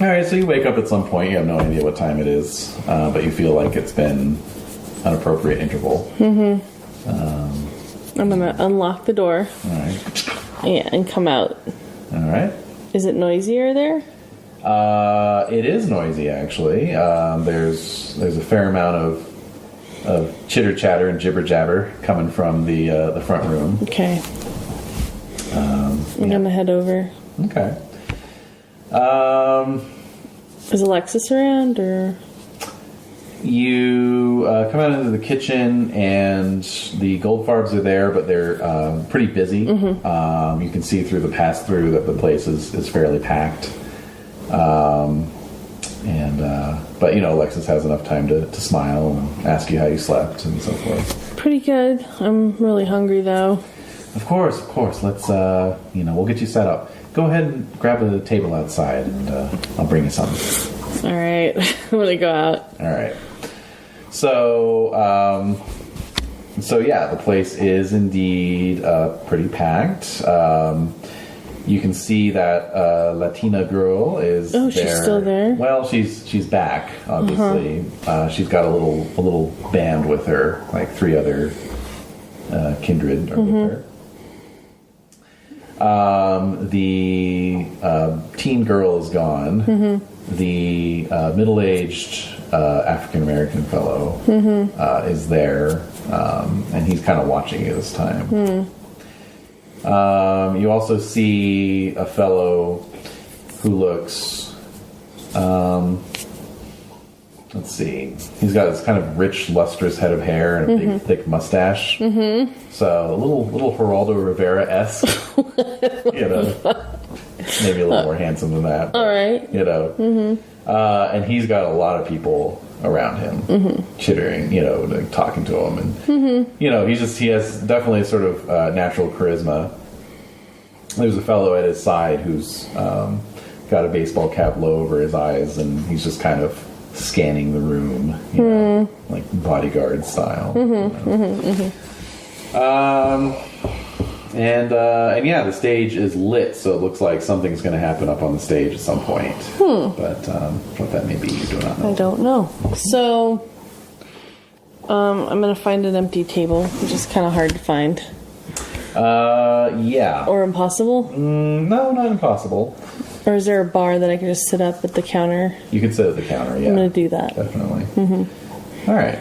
Alright, so you wake up at some point. You have no idea what time it is, but you feel like it's been an appropriate interval. I'm gonna unlock the door. Alright. Yeah, and come out. Alright. Is it noisier there? It is noisy, actually. There's a fair amount of chitter chatter and jibber jabber coming from the front room. Okay. I'm gonna head over. Okay. Is Alexis around, or? You come out into the kitchen, and the Goldfarbs are there, but they're pretty busy. You can see through the pass-through that the place is fairly packed. But Alexis has enough time to smile and ask you how you slept and so forth. Pretty good. I'm really hungry, though. Of course. Let's, we'll get you set up. Go ahead and grab a table outside, and I'll bring you something. All right. I'm gonna go out. All right. So yeah, the place is indeed pretty packed. You can see that Latina girl is there. She's still there? Well, she's back, obviously. She's got a little band with her, like 3 other kindred are with her. The teen girl is gone. The middle-aged African-American fellow is there, and he's kind of watching you this time. You also see a fellow who looks, let's see, he's got this kind of rich, lustrous head of hair and a big, thick mustache. So a little Geraldo Rivera-esque, maybe a little more handsome than that. But, all right. And he's got a lot of people around him, chittering, like, talking to him, and he has definitely sort of natural charisma. There's a fellow at his side who's got a baseball cap low over his eyes, and he's just kind of scanning the room, like bodyguard style. And yeah, the stage is lit, so it looks like something's going to happen up on the stage at some point. But what that may be, you do not know. I don't know. So, I'm going to find an empty table, which is kind of hard to find. Yeah. Or impossible? No, not impossible. Or is there a bar that I can just sit up at the counter? You can sit at the counter, yeah. I'm going to do that. Definitely. All right.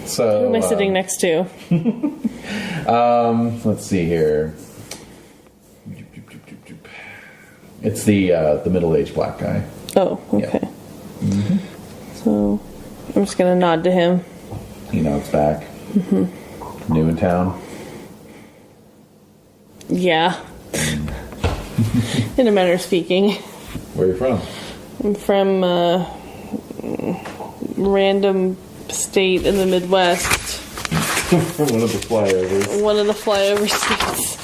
So, who am I sitting next to? Let's see here. It's the middle-aged black guy. Oh, okay. Yeah. So I'm just gonna nod to him. He nods back. New in town. Yeah. In a manner of speaking. Where are you from? I'm from random state in the Midwest. One of the flyovers. One of the flyover states.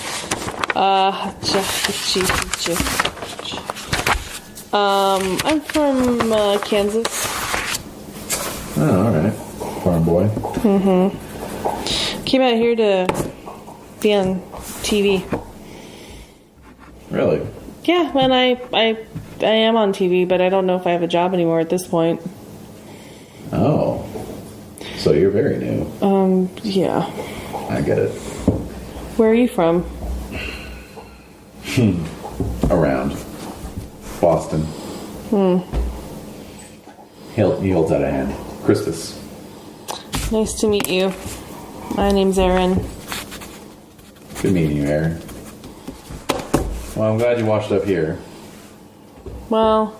I'm from Kansas. Oh, alright. farm boy. Came out here to be on TV. Really? Yeah, and I am on TV, but I don't know if I have a job anymore at this point. Oh. So you're very new. Yeah. I get it. Where are you from? Around. Boston. He holds out a hand. Crispus. Nice to meet you. My name's Erin. Good meeting you, Aaron. Well, I'm glad you washed up here. Well,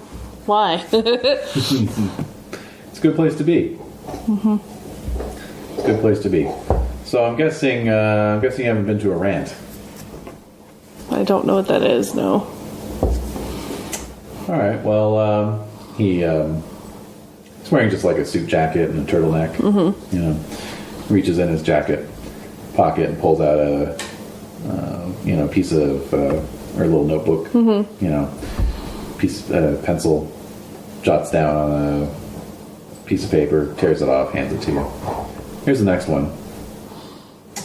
why? It's a good place to be. It's a good place to be. So I'm guessing you haven't been to a rant. I don't know what that is, no. All right. Well, he's wearing just like a suit jacket and a turtleneck. You know, reaches in his jacket pocket and pulls out a piece of or a little notebook. You know, pencil, jots down on a piece of paper, tears it off, hands it to you. Here's the next one,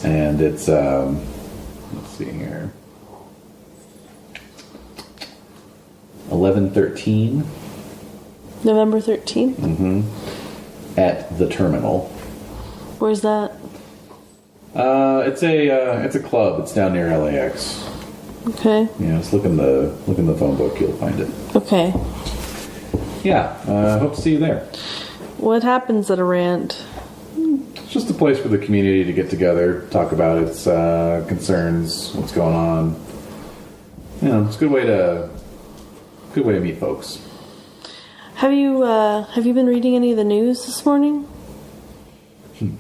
and it's let's see here. 11/13. November 13th? At the terminal. Where's that? It's a club. It's down near LAX. Okay. Yeah, just look in the phone book. You'll find it. Okay. Yeah. Hope to see you there. What happens at a rant? It's just a place for the community to get together, talk about its concerns, what's going on. You know, it's a good way to meet folks. Have you been reading any of the news this morning?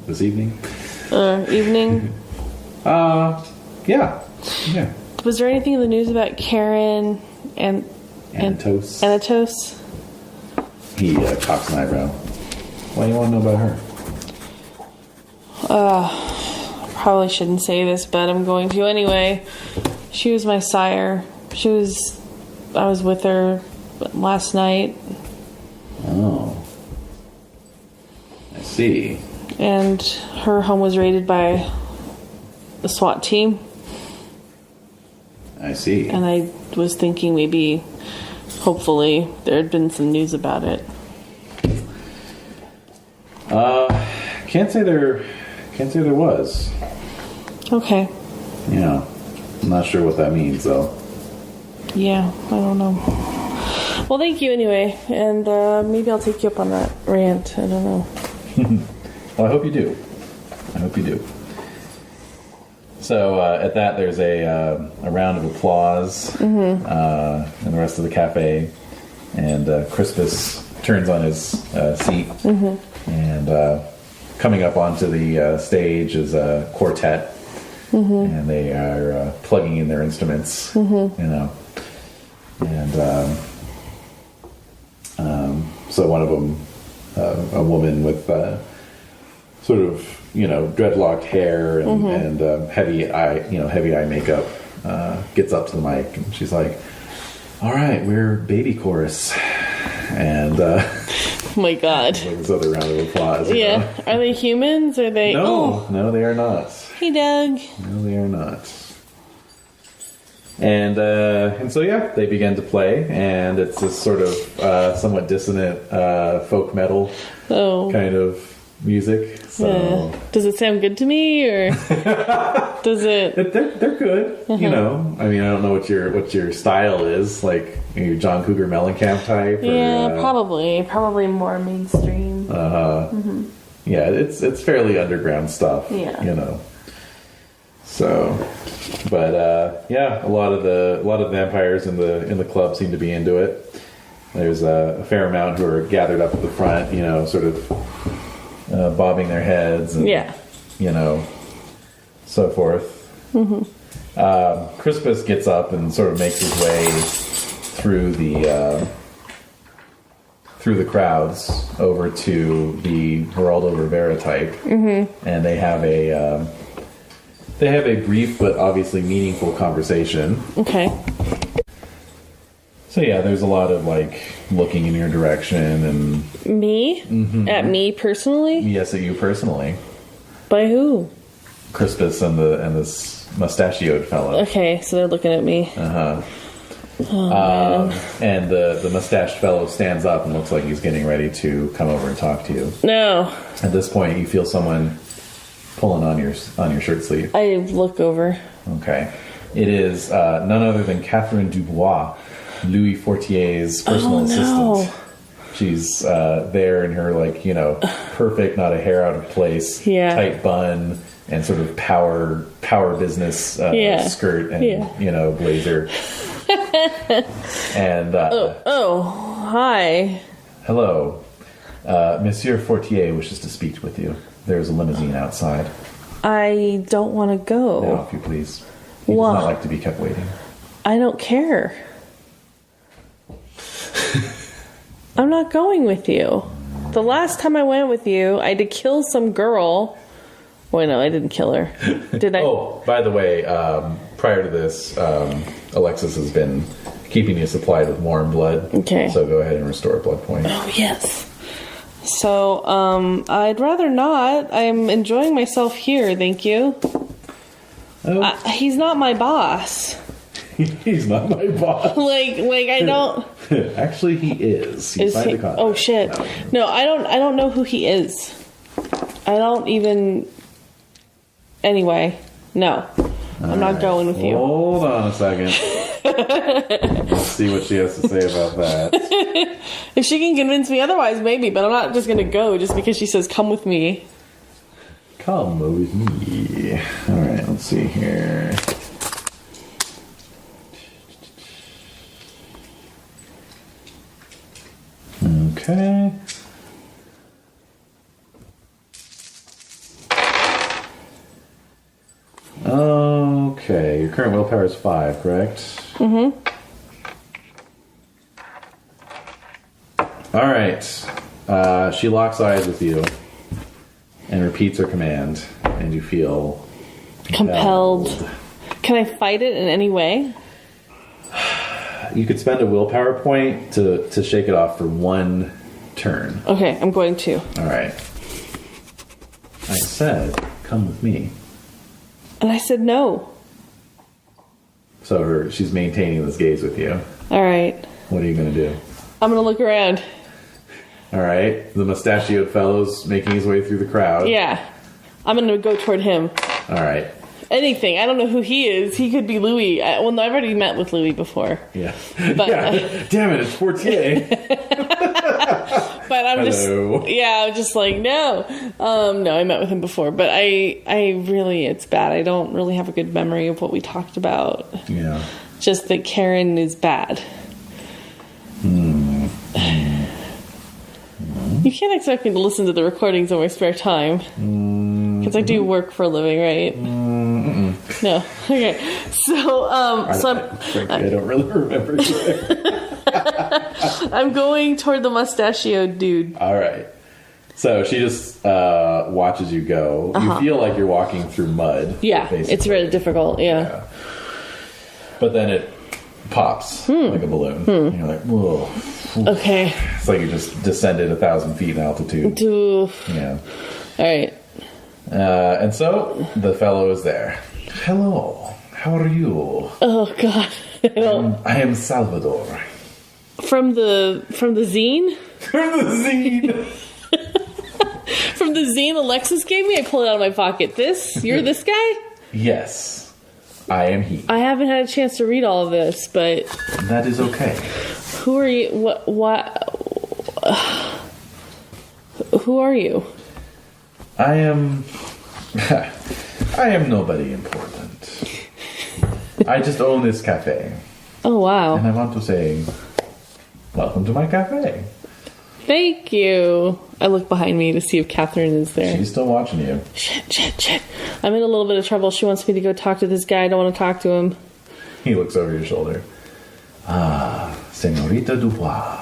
This evening? Evening? Yeah. Was there anything in the news about Karen and Anatos? He cocks an eyebrow. Why do you want to know about her? Probably shouldn't say this, but I'm going to anyway. She was my sire. I was with her last night. Oh. I see. And her home was raided by the SWAT team. I see. And I was thinking maybe, hopefully, there had been some news about it. Can't say there was. Okay. Yeah. I'm not sure what that means, though. Yeah, I don't know. Well, thank you anyway, and maybe I'll take you up on that rant. I don't know. Well, I hope you do. So at that, there's a round of applause in the rest of the cafe, and Crispus turns on his seat, and coming up onto the stage is a quartet, and they are plugging in their instruments, you know, and so one of them, a woman with sort of, you know, dreadlocked hair and heavy eye makeup, gets up to the mic and she's like, "All right, we're baby chorus," and oh my God, like this other round of applause. Yeah, know? Are they humans? Are they? No, they are not. Hey, Doug. No, they are not. And so yeah, they begin to play, and it's this sort of somewhat dissonant folk metal kind of music. So does it sound good to me, or does it? They're good. You know, I mean, I don't know what your style is. Like, your John Cougar Mellencamp type. Yeah, probably more mainstream. Yeah, it's fairly underground stuff. Yeah, you know. So, but yeah, a lot of the vampires in the club seem to be into it. There's a fair amount who are gathered up at the front, you know, sort of bobbing their heads, and, you know, so forth. Crispus gets up and sort of makes his way through the crowds over to the Geraldo Rivera type, and they have a brief but obviously meaningful conversation. Okay. So yeah, there's a lot of like looking in your direction and Me? At me personally? yes, at you personally. By who? Crispus and this mustachioed fellow. Okay, so they're looking at me. And the mustached fellow stands up and looks like he's getting ready to come over and talk to you. No. At this point, you feel someone pulling on your shirt sleeve. I look over. Okay. It is none other than Catherine Dubois, Louis Fortier's personal assistant. She's there in her, like, you know, perfect, not a hair out of place, tight bun, and sort of power business skirt and, you know, blazer. And hi. Hello. Monsieur Fortier wishes to speak with you. There's a limousine outside. I don't want to go. Now, if you please. He does not like to be kept waiting. I don't care. I'm not going with you. The last time I went with you, I did kill some girl. Wait, no, I didn't kill her. Did I? Oh, by the way, prior to this, Alexis has been keeping you supplied with warm blood. Okay. So go ahead and restore a blood point. Oh, yes. So, I'd rather not. I'm enjoying myself here, thank you. Oh. He's not my boss. He's not my boss. Like I don't. Actually, he is. He signed the contract. Oh shit! No, I don't know who he is. I don't even. Anyway, no, I'm not going with you. Hold on a second. Let's see what she has to say about that. If she can convince me otherwise, maybe. But I'm not just gonna go just because she says come with me. Come with me. All right, let's see here. Okay. Okay, your current willpower is 5, correct? Mm-hmm. All right. She locks eyes with you and repeats her command, and you feel compelled. Can I fight it in any way? You could spend a willpower point to shake it off for 1 turn. Okay, I'm going to. All right. I said, come with me. And I said no. So she's maintaining this gaze with you. All right. What are you going to do? I'm going to look around. All right. The mustachioed fellow's making his way through the crowd. Yeah. I'm going to go toward him. All right. Anything. I don't know who he is. He could be Louis. Well, no, I've already met with Louis before. Yeah. But, yeah. Damn it, it's Fortier. But I'm Hello. I'm just like, no. No, I met with him before. But I really, it's bad. I don't really have a good memory of what we talked about. Yeah. Just that Karen is bad. You can't expect me to listen to the recordings in my spare time. Because I do work for a living, right? No. Okay. So, I don't really remember either. I'm going toward the mustachioed dude. All right. So she just watches you go. You feel like you're walking through mud. Yeah, basically. it's really difficult. Yeah. But then it pops like a balloon. And you're like, whoa. Okay. It's like you just descended 1,000 feet in altitude. Yeah. All right. And so the fellow is there. Hello. How are you? Oh God. I am Salvador. From the zine? From the zine. From the zine Alexis gave me? I pulled it out of my pocket. You're this guy? Yes. I am he. I haven't had a chance to read all of this, but... That is okay. Who are you? What? Who are you? I am nobody important. I just own this cafe. Oh, wow. And I want to say, welcome to my cafe. Thank you. I look behind me to see if Catherine is there. She's still watching you. Shit. I'm in a little bit of trouble. She wants me to go talk to this guy. I don't want to talk to him. He looks over your shoulder. Ah, Senorita Dubois.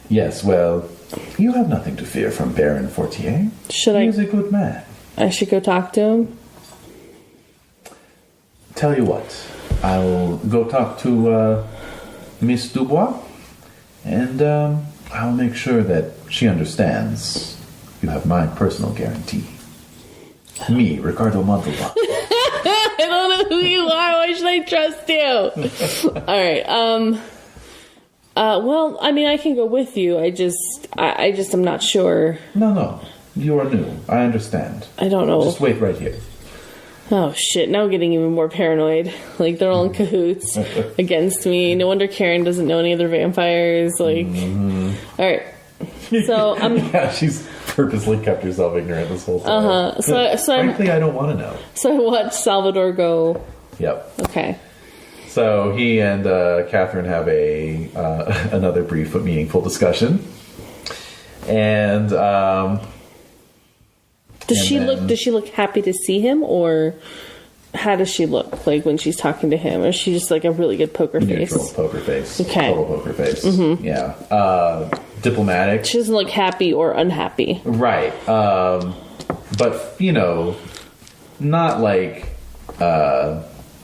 Yes, well, you have nothing to fear from Baron Fortier. He is a good man. I should go talk to him? tell you what. I'll go talk to Miss Dubois, and I'll make sure that she understands. You have my personal guarantee. Me, Ricardo Montalban. I don't know who you are. Why should I trust you? All right. Well, I mean, I can go with you. I just am not sure. No. You are new. I understand. I don't know. Just wait right here. Oh, shit. Now I'm getting even more paranoid. Like, they're all in cahoots against me. No wonder Karen doesn't know any other vampires. Like, all right. So, yeah, she's purposely kept herself ignorant this whole time. So frankly, I don't want to know. So I watched Salvador go. Yep. Okay. So he and Catherine have another brief but meaningful discussion. And does she look happy to see him, or how does she look like when she's talking to him? Or is she just like a really good poker face? Neutral poker face. Okay. Total poker face. Mm-hmm. Yeah. Diplomatic. She doesn't look happy or unhappy. Right. But, not like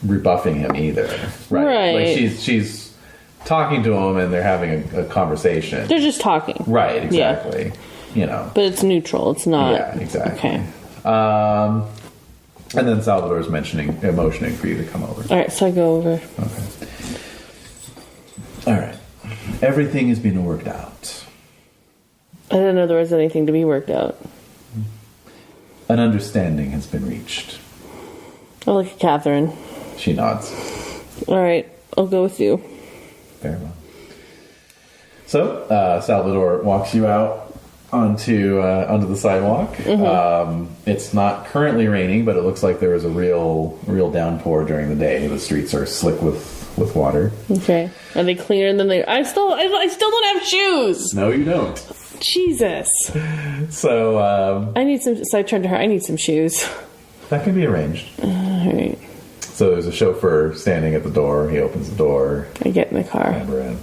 rebuffing him either. Right. Like she's talking to him and they're having a conversation. They're just talking. Right, exactly. Yeah. But it's neutral. It's not. Yeah, exactly. Okay. And then Salvador's motioning for you to come over. All right, so I go over. Okay. All right. Everything has been worked out. I didn't know there was anything to be worked out. An understanding has been reached. I look at Catherine. She nods. All right, I'll go with you. Very well. So, Salvador walks you out onto the sidewalk. Mm-hmm. It's not currently raining, but it looks like there was a real downpour during the day. The streets are slick with water. Okay. Are they cleaner than they? I still don't have shoes. No, you don't. Jesus. So I need some. So I turned to her. I need some shoes. That can be arranged. All right. So there's a chauffeur standing at the door. He opens the door. I get in the car. Clamber in.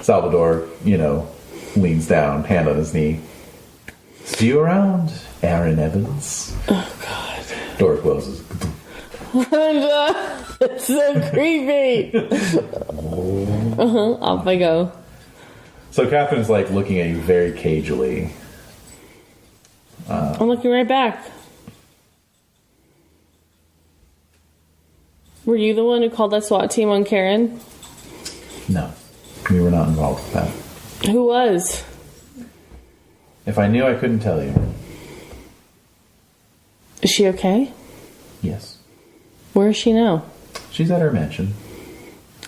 Salvador, leans down, hand on his knee. See you around, Aaron Evans. Oh, God. Door closes. It's so creepy. Off I go. So Catherine's like looking at you very cagily. I'm looking right back. Were you the one who called that SWAT team on Karen? No. We were not involved with that. Who was? If I knew, I couldn't tell you. Is she okay? Yes. Where is she now? She's at her mansion.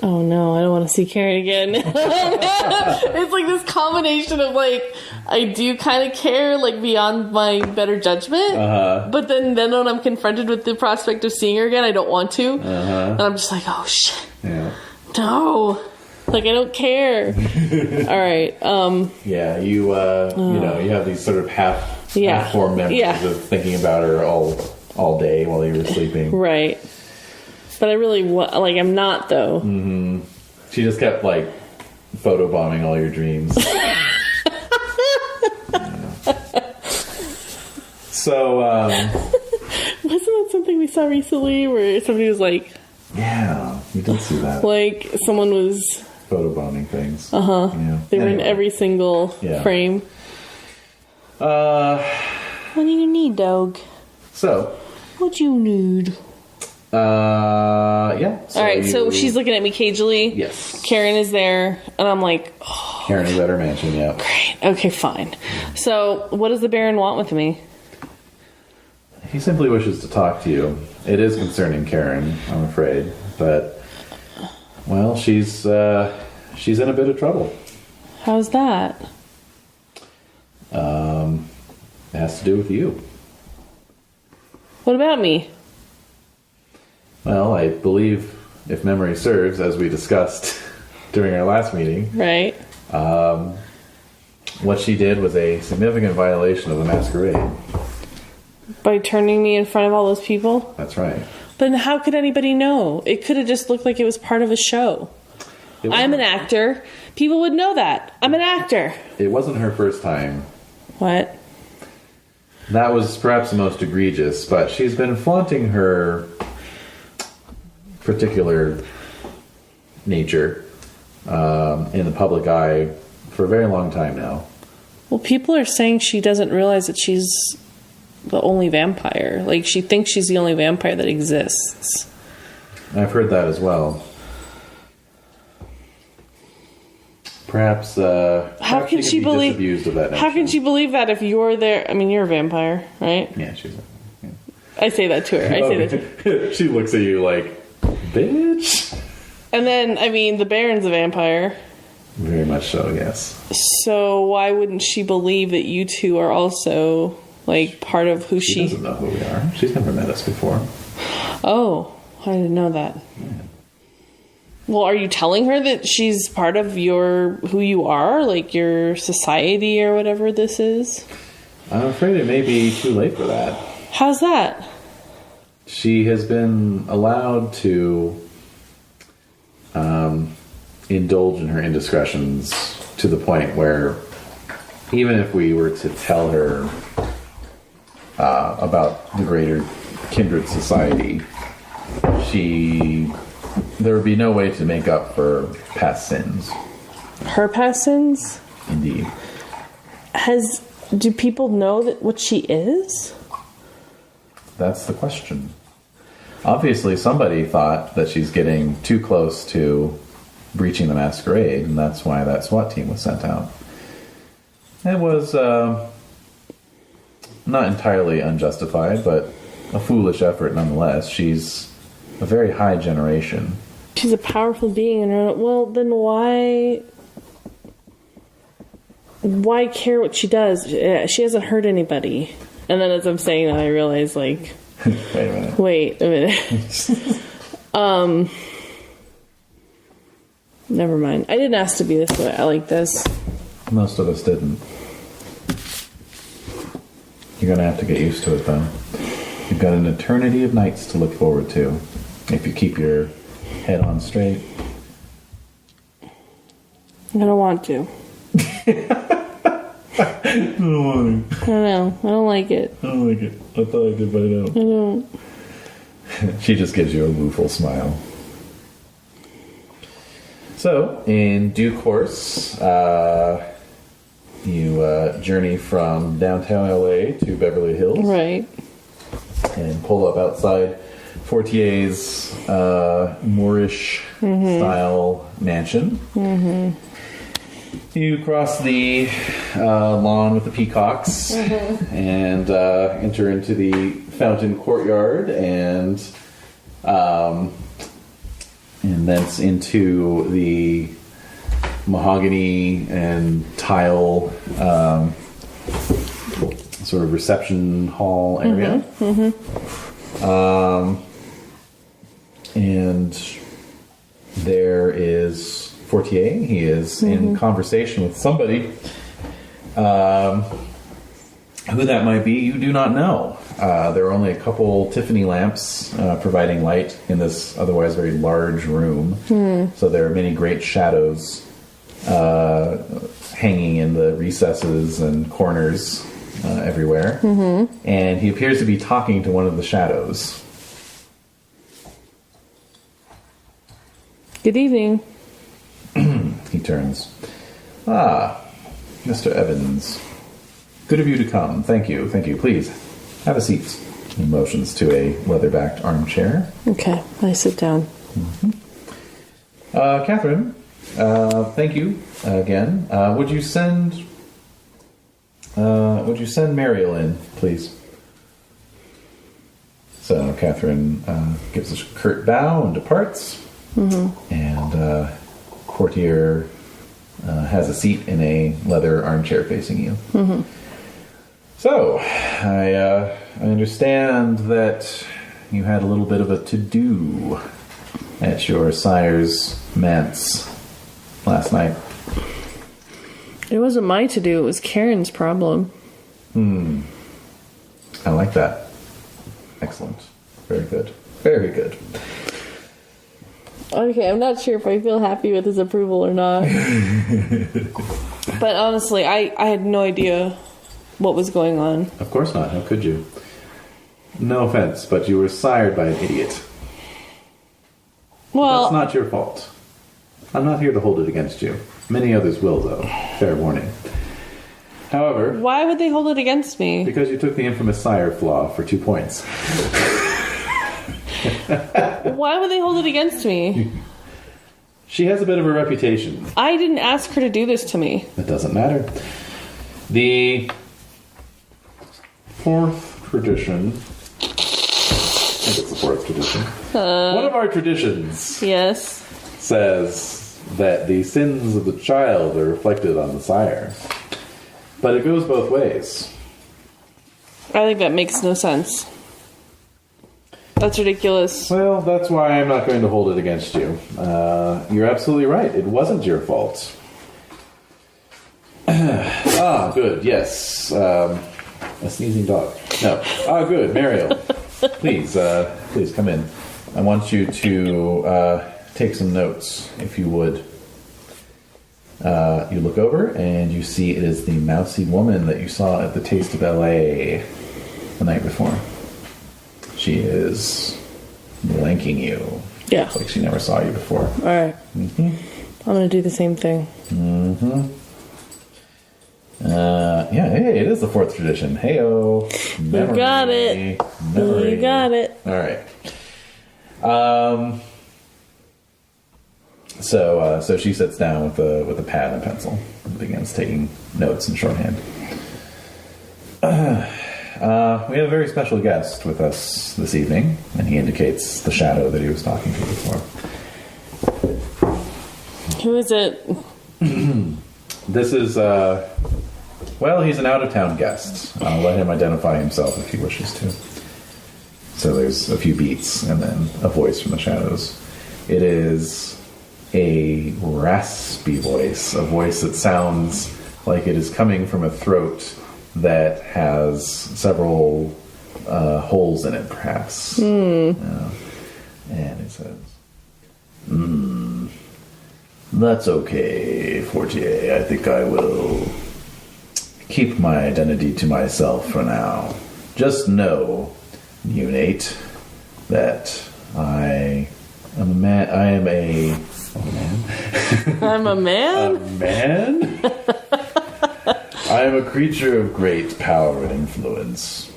Oh no, I don't want to see Karen again. It's like this combination of like, I do kind of care, like beyond my better judgment, but then when I'm confronted with the prospect of seeing her again, I don't want to. And I'm just like, oh shit. Yeah. No. Like, I don't care. All right. Yeah, you have these sort of half-formed memories of thinking about her all day while you were sleeping. Right. But I really I'm not, though. Mm-hmm. She just kept, photobombing all your dreams. So, wasn't that something we saw recently where somebody was like... Yeah, we did see that. Like, someone was... Photobombing things. Yeah. They were in every single frame. What do you need, dog? So... What do you need? Yeah. So alright, so she's looking at me cagily. Yes. Karen is there, and I'm like... Oh, Karen is at her mansion, yeah. Great. Okay, fine. So, what does the Baron want with me? He simply wishes to talk to you. It is concerning Karen, I'm afraid, but... Well, she's in a bit of trouble. How's that? It has to do with you. What about me? Well, I believe, if memory serves, as we discussed during our last meeting... Right. What she did was a significant violation of the Masquerade. By turning me in front of all those people? That's right. But how could anybody know? It could have just looked like it was part of a show. I'm an actor. People would know that. I'm an actor. It wasn't her first time. What? That was perhaps the most egregious, but she's been flaunting her particular nature in the public eye for a very long time now. Well, people are saying she doesn't realize that she's the only vampire. Like, she thinks she's the only vampire that exists. I've heard that as well. Perhaps, how can she believe disabused of that notion. How can she believe that if you're there? I mean, you're a vampire, right? Yeah, she's. Yeah. I say that to her. I say that to her. She looks at you like, bitch. And then, I mean, the Baron's a vampire. Very much so, yes. So why wouldn't she believe that you two are also, like, part of who She doesn't know who we are. She's never met us before. Oh, I didn't know that. Yeah. Well, are you telling her that she's part of who you are? Like, your society or whatever this is? I'm afraid it may be too late for that. How's that? She has been allowed to indulge in her indiscretions to the point where even if we were to tell her about the greater Kindred society, there would be no way to make up for past sins. Her past sins? Indeed. Do people know what she is? That's the question. Obviously, somebody thought that she's getting too close to breaching the Masquerade, and that's why that SWAT team was sent out. It was not entirely unjustified, but a foolish effort nonetheless. She's a very high generation. She's a powerful being in her own. Well, then why care what she does? She hasn't hurt anybody. And then as I'm saying that, I realize, like, wait a minute. Never mind. I didn't ask to be this way. I like this. Most of us didn't. You're going to have to get used to it, though. You've got an eternity of nights to look forward to if you keep your head on straight. I don't want to. I don't want to. I don't know. I don't like it. I don't like it. I thought I did, but I don't. I don't. She just gives you a rueful smile. So, in due course, you journey from downtown LA to Beverly Hills. Right. And pull up outside Fortier's Moorish style mansion. Mm-hmm. You cross the lawn with the peacocks and enter into the fountain courtyard and thence into the mahogany and tile sort of reception hall area. And there is Fortier. He is in conversation with somebody. Who that might be, you do not know. There are only a couple Tiffany lamps providing light in this otherwise very large room. So there are many great shadows hanging in the recesses and corners everywhere. And he appears to be talking to one of the shadows. Good evening. He turns. Ah, Mr. Evans. Good of you to come. Thank you. Thank you. Please, have a seat. He motions to a leather-backed armchair. Okay, I sit down. Catherine, thank you again. Would you send Mariel in, please? So Catherine gives a curt bow and departs. And Courtier has a seat in a leather armchair facing you. So, I understand that you had a little bit of a to-do at your sire's manse last night. It wasn't my to-do, it was Karen's problem. I like that. Excellent. Very good. Very good. Okay, I'm not sure if I feel happy with his approval or not. But honestly, I had no idea what was going on. Of course not. How could you? No offense, but you were sired by an idiot. Well, that's not your fault. I'm not here to hold it against you. Many others will, though. Fair warning. However, why would they hold it against me? because you took the infamous sire flaw for 2 points. Why would they hold it against me? She has a bit of a reputation. I didn't ask her to do this to me. It doesn't matter. The fourth tradition. I think it's the fourth tradition. One of our traditions Yes. says that the sins of the child are reflected on the sire. But it goes both ways. I think that makes no sense. That's ridiculous. Well, that's why I'm not going to hold it against you. You're absolutely right. It wasn't your fault. Good. Yes. A sneezing dog. No. Good. Mario, please come in. I want you to take some notes, if you would. You look over and you see it is the mousy woman that you saw at the Taste of LA the night before. She is blanking you. Yeah. It's like she never saw you before. All right. Mm-hmm. I'm going to do the same thing. Mm-hmm. Yeah, hey, it is the fourth tradition. Hey-o. You got it. Memory. You got it. All right. So she sits down with a pad and pencil and begins taking notes in shorthand. We have a very special guest with us this evening, and he indicates the shadow that he was talking to before. Who is it? This is, well, he's an out-of-town guest. I'll let him identify himself if he wishes to. So there's a few beats, and then a voice from the shadows. It is a raspy voice, a voice that sounds like it is coming from a throat that has several holes in it, perhaps. And it says, that's okay, Fortier. I think I will keep my identity to myself for now. Just know, Unate, that I am a man. I am a man. I'm a man? A man? I am a creature of great power and influence.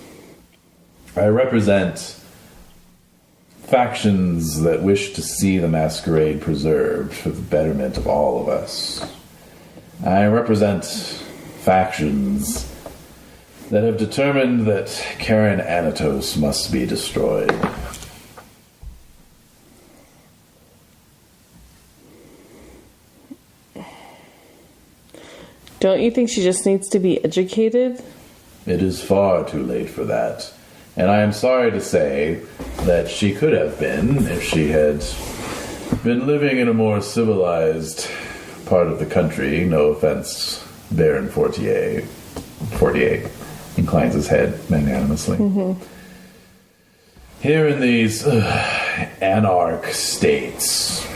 I represent factions that wish to see the Masquerade preserved for the betterment of all of us. I represent factions that have determined that Karen Anatos must be destroyed. Don't you think she just needs to be educated? It is far too late for that. And I am sorry to say that she could have been if she had been living in a more civilized part of the country. No offense, Baron Fortier. Fortier inclines his head magnanimously. Mm-hmm. Here in these anarch states,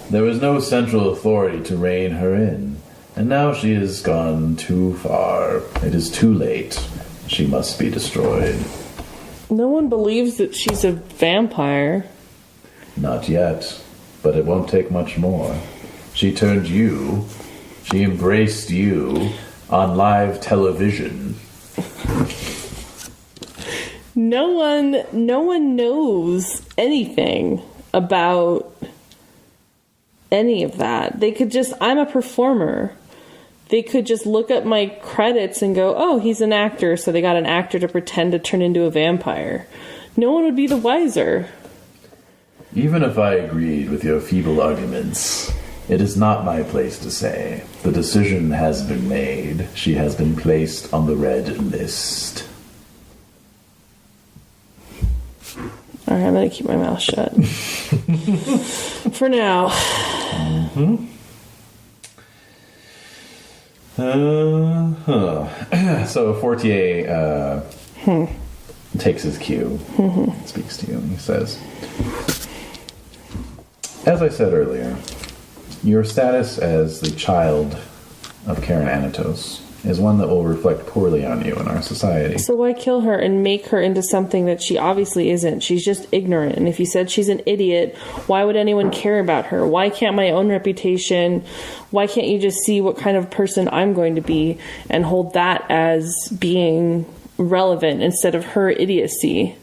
there was no central authority to rein her in. And now she has gone too far. It is too late. She must be destroyed. No one believes that she's a vampire. Not yet, but it won't take much more. She turned you. She embraced you on live television. No one knows anything about any of that. They could just, I'm a performer. They could just look up my credits and go, oh, he's an actor, so they got an actor to pretend to turn into a vampire. No one would be the wiser. Even if I agreed with your feeble arguments, it is not my place to say. The decision has been made. She has been placed on the red list. Alright, I'm going to keep my mouth shut. For now. Mm-hmm. So Fortier takes his cue, speaks to you, and he says, as I said earlier, your status as the child of Karen Anatos is one that will reflect poorly on you in our society. So why kill her and make her into something that she obviously isn't? She's just ignorant. And if you said she's an idiot, why would anyone care about her? Why can't my own reputation, why can't you just see what kind of person I'm going to be and hold that as being relevant instead of her idiocy?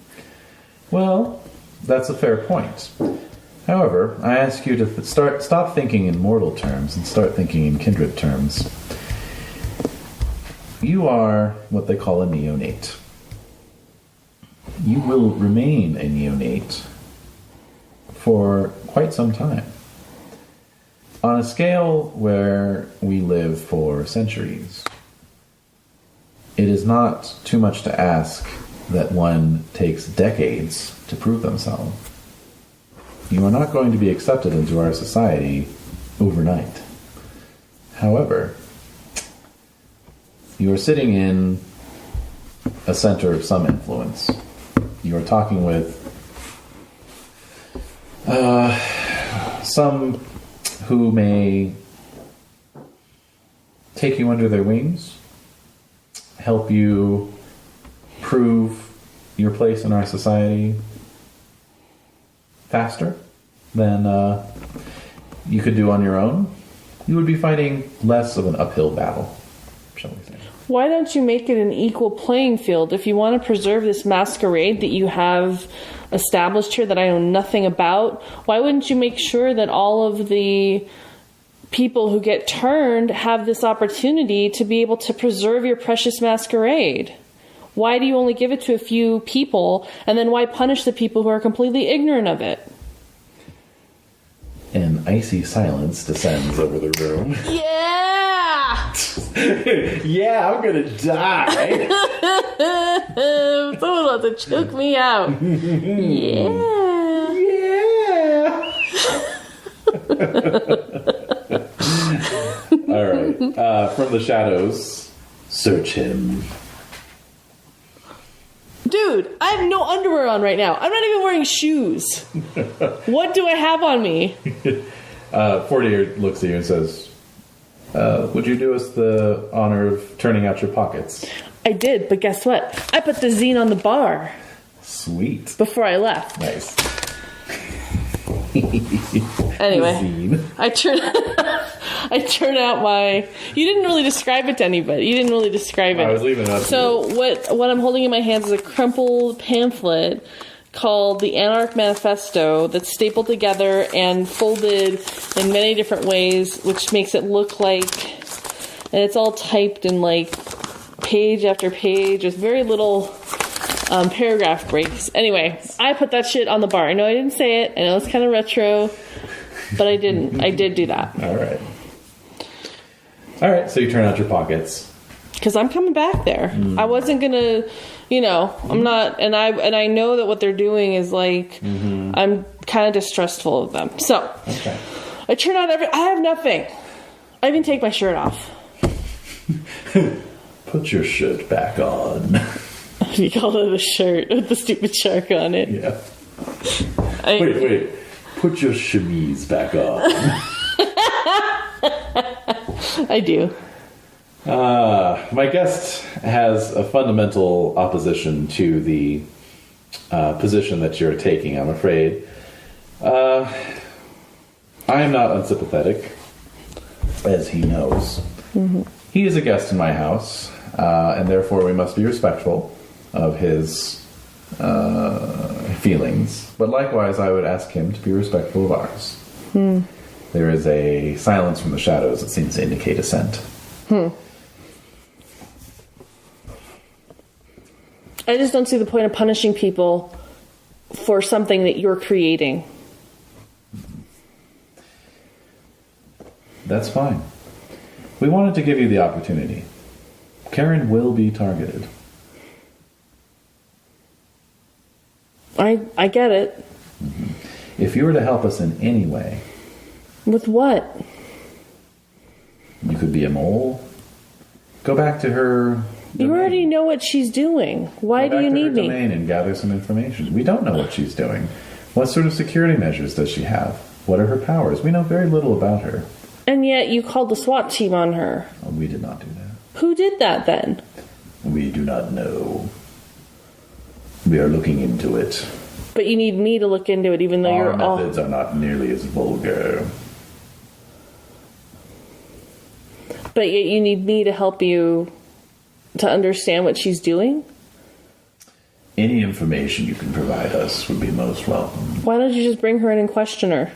Well, that's a fair point. However, I ask you to stop thinking in mortal terms and start thinking in kindred terms. You are what they call a neonate. You will remain a neonate for quite some time. On a scale where we live for centuries, it is not too much to ask that one takes decades to prove themselves. You are not going to be accepted into our society overnight. However, you are sitting in a center of some influence. You are talking with some who may take you under their wings, help you prove your place in our society faster than you could do on your own. You would be fighting less of an uphill battle, shall we say. Why don't you make it an equal playing field? If you want to preserve this masquerade that you have established here that I know nothing about, why wouldn't you make sure that all of the people who get turned have this opportunity to be able to preserve your precious masquerade? Why do you only give it to a few people, and then why punish the people who are completely ignorant of it? An icy silence descends over the room. Yeah! Yeah, I'm gonna die. Someone wants to choke me out. Yeah. Yeah. All right. From the shadows, search him. Dude, I have no underwear on right now. I'm not even wearing shoes. What do I have on me? Fortier looks at you and says, would you do us the honor of turning out your pockets? I did, but guess what? I put the zine on the bar. Sweet. Before I left. Nice. Anyway, Zine. I turn out my... You didn't really describe it to anybody. You didn't really describe it. I was leaving it up to So you. what I'm holding in my hands is a crumpled pamphlet called the Anarch Manifesto that's stapled together and folded in many different ways, which makes it look like... And it's all typed in like page after page with very little... paragraph breaks. Anyway, I put that shit on the bar. I know I didn't say it. I know it's kind of retro, but I didn't. I did do that. All right. All right, so you turn out your pockets. Because I'm coming back there. I wasn't gonna, I'm not, and I know that what they're doing is like, I'm kind of distrustful of them. So, Okay. I turn out I have nothing. I even take my shirt off. Put your shirt back on. You call it a shirt with the stupid shark on it. Yeah. Wait. Put your chemise back on. I do. My guest has a fundamental opposition to the position that you're taking, I'm afraid. I am not unsympathetic, as he knows. Mm-hmm. He is a guest in my house, and therefore we must be respectful of his feelings. But likewise, I would ask him to be respectful of ours. There is a silence from the shadows that seems to indicate assent. I just don't see the point of punishing people for something that you're creating. That's fine. We wanted to give you the opportunity. Karen will be targeted. I get it. If you were to help us in any way, With what? you could be a mole. Go back to her. You already know what she's doing. Why do you need me? Domain and gather some information. We don't know what she's doing. What sort of security measures does she have? What are her powers? We know very little about her. And yet you called the SWAT team on her. Oh, we did not do that. Who did that then? We do not know. We are looking into it. But you need me to look into it, even though Our you're all... methods are not nearly as vulgar. But yet you need me to help you to understand what she's doing? Any information you can provide us would be most welcome. Why don't you just bring her in and question her?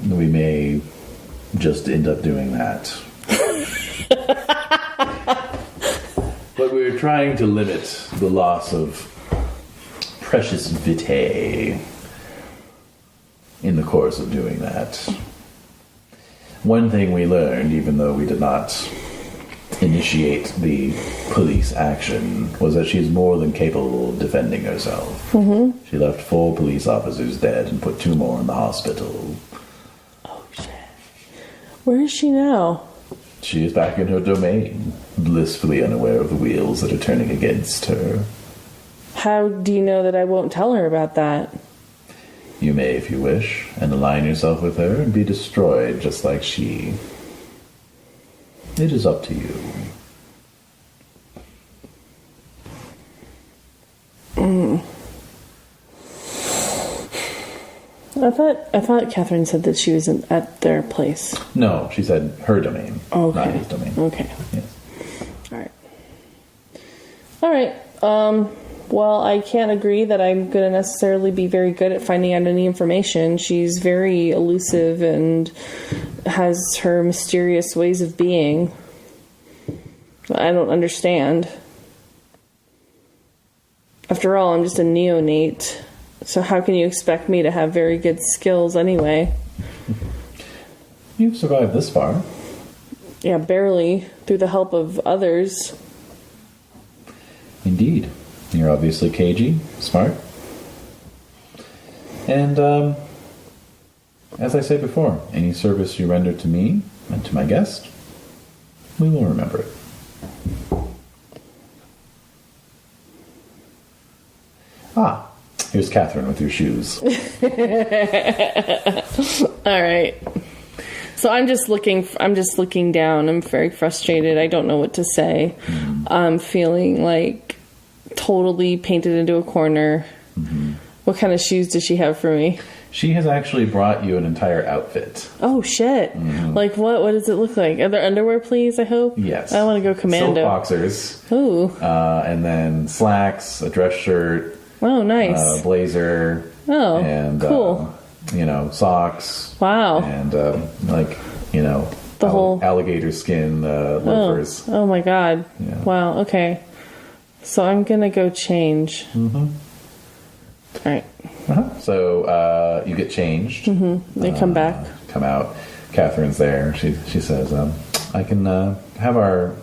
We may just end up doing that. But we're trying to limit the loss of precious vitae in the course of doing that. One thing we learned, even though we did not initiate the police action, was that she's more than capable of defending herself. Mm-hmm. She left 4 police officers dead and put 2 more in the hospital. Oh, shit. Where is she now? She is back in her domain, blissfully unaware of the wheels that are turning against her. How do you know that I won't tell her about that? You may, if you wish, and align yourself with her and be destroyed just like she. It is up to you. I thought Catherine said that she was at their place. No, she said her domain, not his domain. Okay. Yes. All right. Well, I can't agree that I'm going to necessarily be very good at finding out any information. She's very elusive and has her mysterious ways of being. I don't understand. After all, I'm just a neonate. So how can you expect me to have very good skills anyway? You've survived this far. Yeah, barely. Through the help of others. Indeed. You're obviously cagey, smart. And, as I said before, any service you render to me and to my guest, we will remember it. Ah, here's Catherine with your shoes. All right. So I'm just looking down. I'm very frustrated. I don't know what to say. Mm-hmm. I'm feeling like totally painted into a corner. Mm-hmm. What kind of shoes does she have for me? She has actually brought you an entire outfit. Oh, shit. Mm-hmm. Like what? What does it look like? Are there underwear, please, I hope? Yes. I want to go commando. Silk boxers. Ooh. And then slacks, a dress shirt. Oh, nice. Blazer. Oh, and, cool. Socks. Wow. And, the whole alligator skin loafers. Oh my God. Yeah. Wow, okay. So I'm going to go change. Mm-hmm. All right. Uh-huh. So you get changed. Mm-hmm. They come back. Come out. Catherine's there. She says, I can have our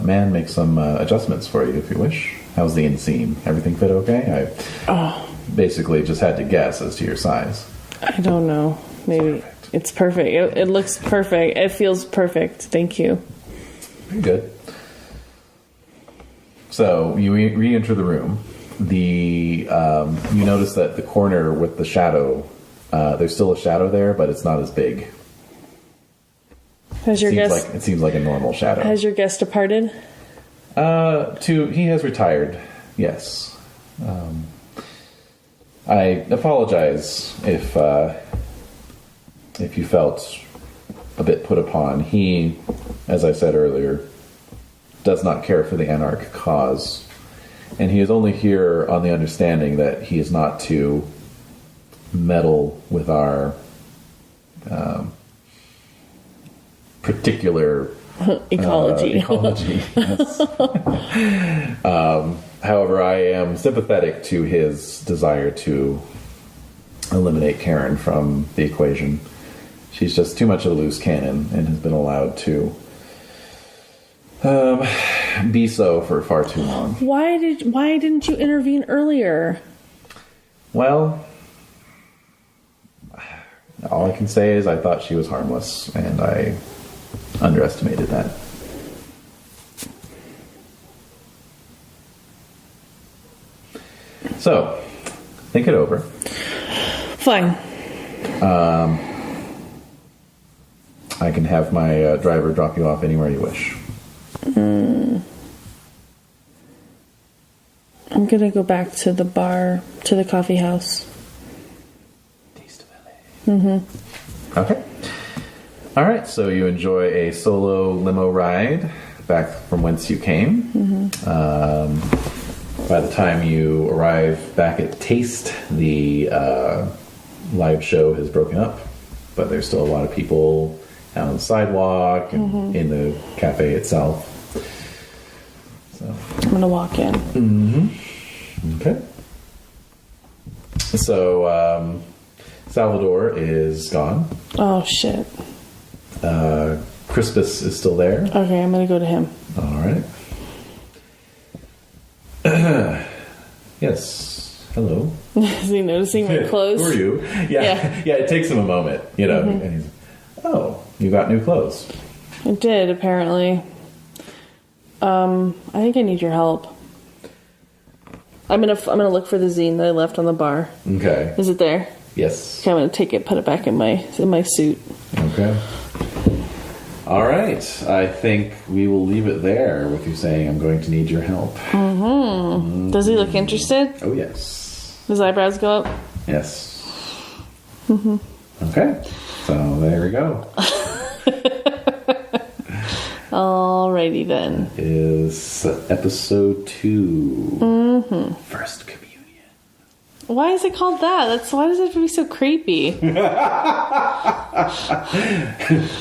man make some adjustments for you if you wish. How's the inseam? Everything fit okay? I basically just had to guess as to your size. I don't know. Maybe it's perfect. It looks perfect. It feels perfect. Thank you. Very good. So you re-enter the room. You notice that the corner with the shadow, there's still a shadow there, but it's not as big. It seems like a normal shadow. Has your guest departed? He has retired. Yes. I apologize if you felt a bit put upon. He, as I said earlier, does not care for the Anarch cause. And he is only here on the understanding that he is not to meddle with our particular ecology. Yes. However, I am sympathetic to his desire to eliminate Karen from the equation. She's just too much of a loose cannon and has been allowed to be so for far too long. Why didn't you intervene earlier? Well, all I can say is I thought she was harmless, and I underestimated that. So, think it over. Fine. I can have my driver drop you off anywhere you wish. I'm gonna go back to the bar, to the coffee house. Taste of LA. Okay. All right, so you enjoy a solo limo ride back from whence you came. By the time you arrive back at Taste, the live show has broken up, but there's still a lot of people out on the sidewalk and in the cafe itself. So I'm gonna walk in. okay. So Salvador is gone. Oh shit. Crispus is still there. Okay, I'm gonna go to him. All right. Yes. Hello. Is he noticing my clothes? Who are you? Yeah. It takes him a moment, And he's, oh, you got new clothes. I did, apparently. I think I need your help. I'm gonna look for the zine that I left on the bar. Okay. Is it there? Yes. Okay, I'm gonna take it, put it back in my suit. Okay. All right. I think we will leave it there with you saying I'm going to need your help. Does he look interested? Oh, yes. His eyebrows go up? Yes. Okay. So there we go. Alrighty then. Is episode 2. First Communion. Why is it called that? Why does it have to be so creepy?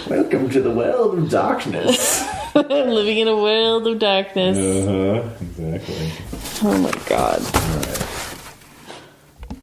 Welcome to the world of darkness. Living in a world of darkness. Exactly. Oh my god. All right.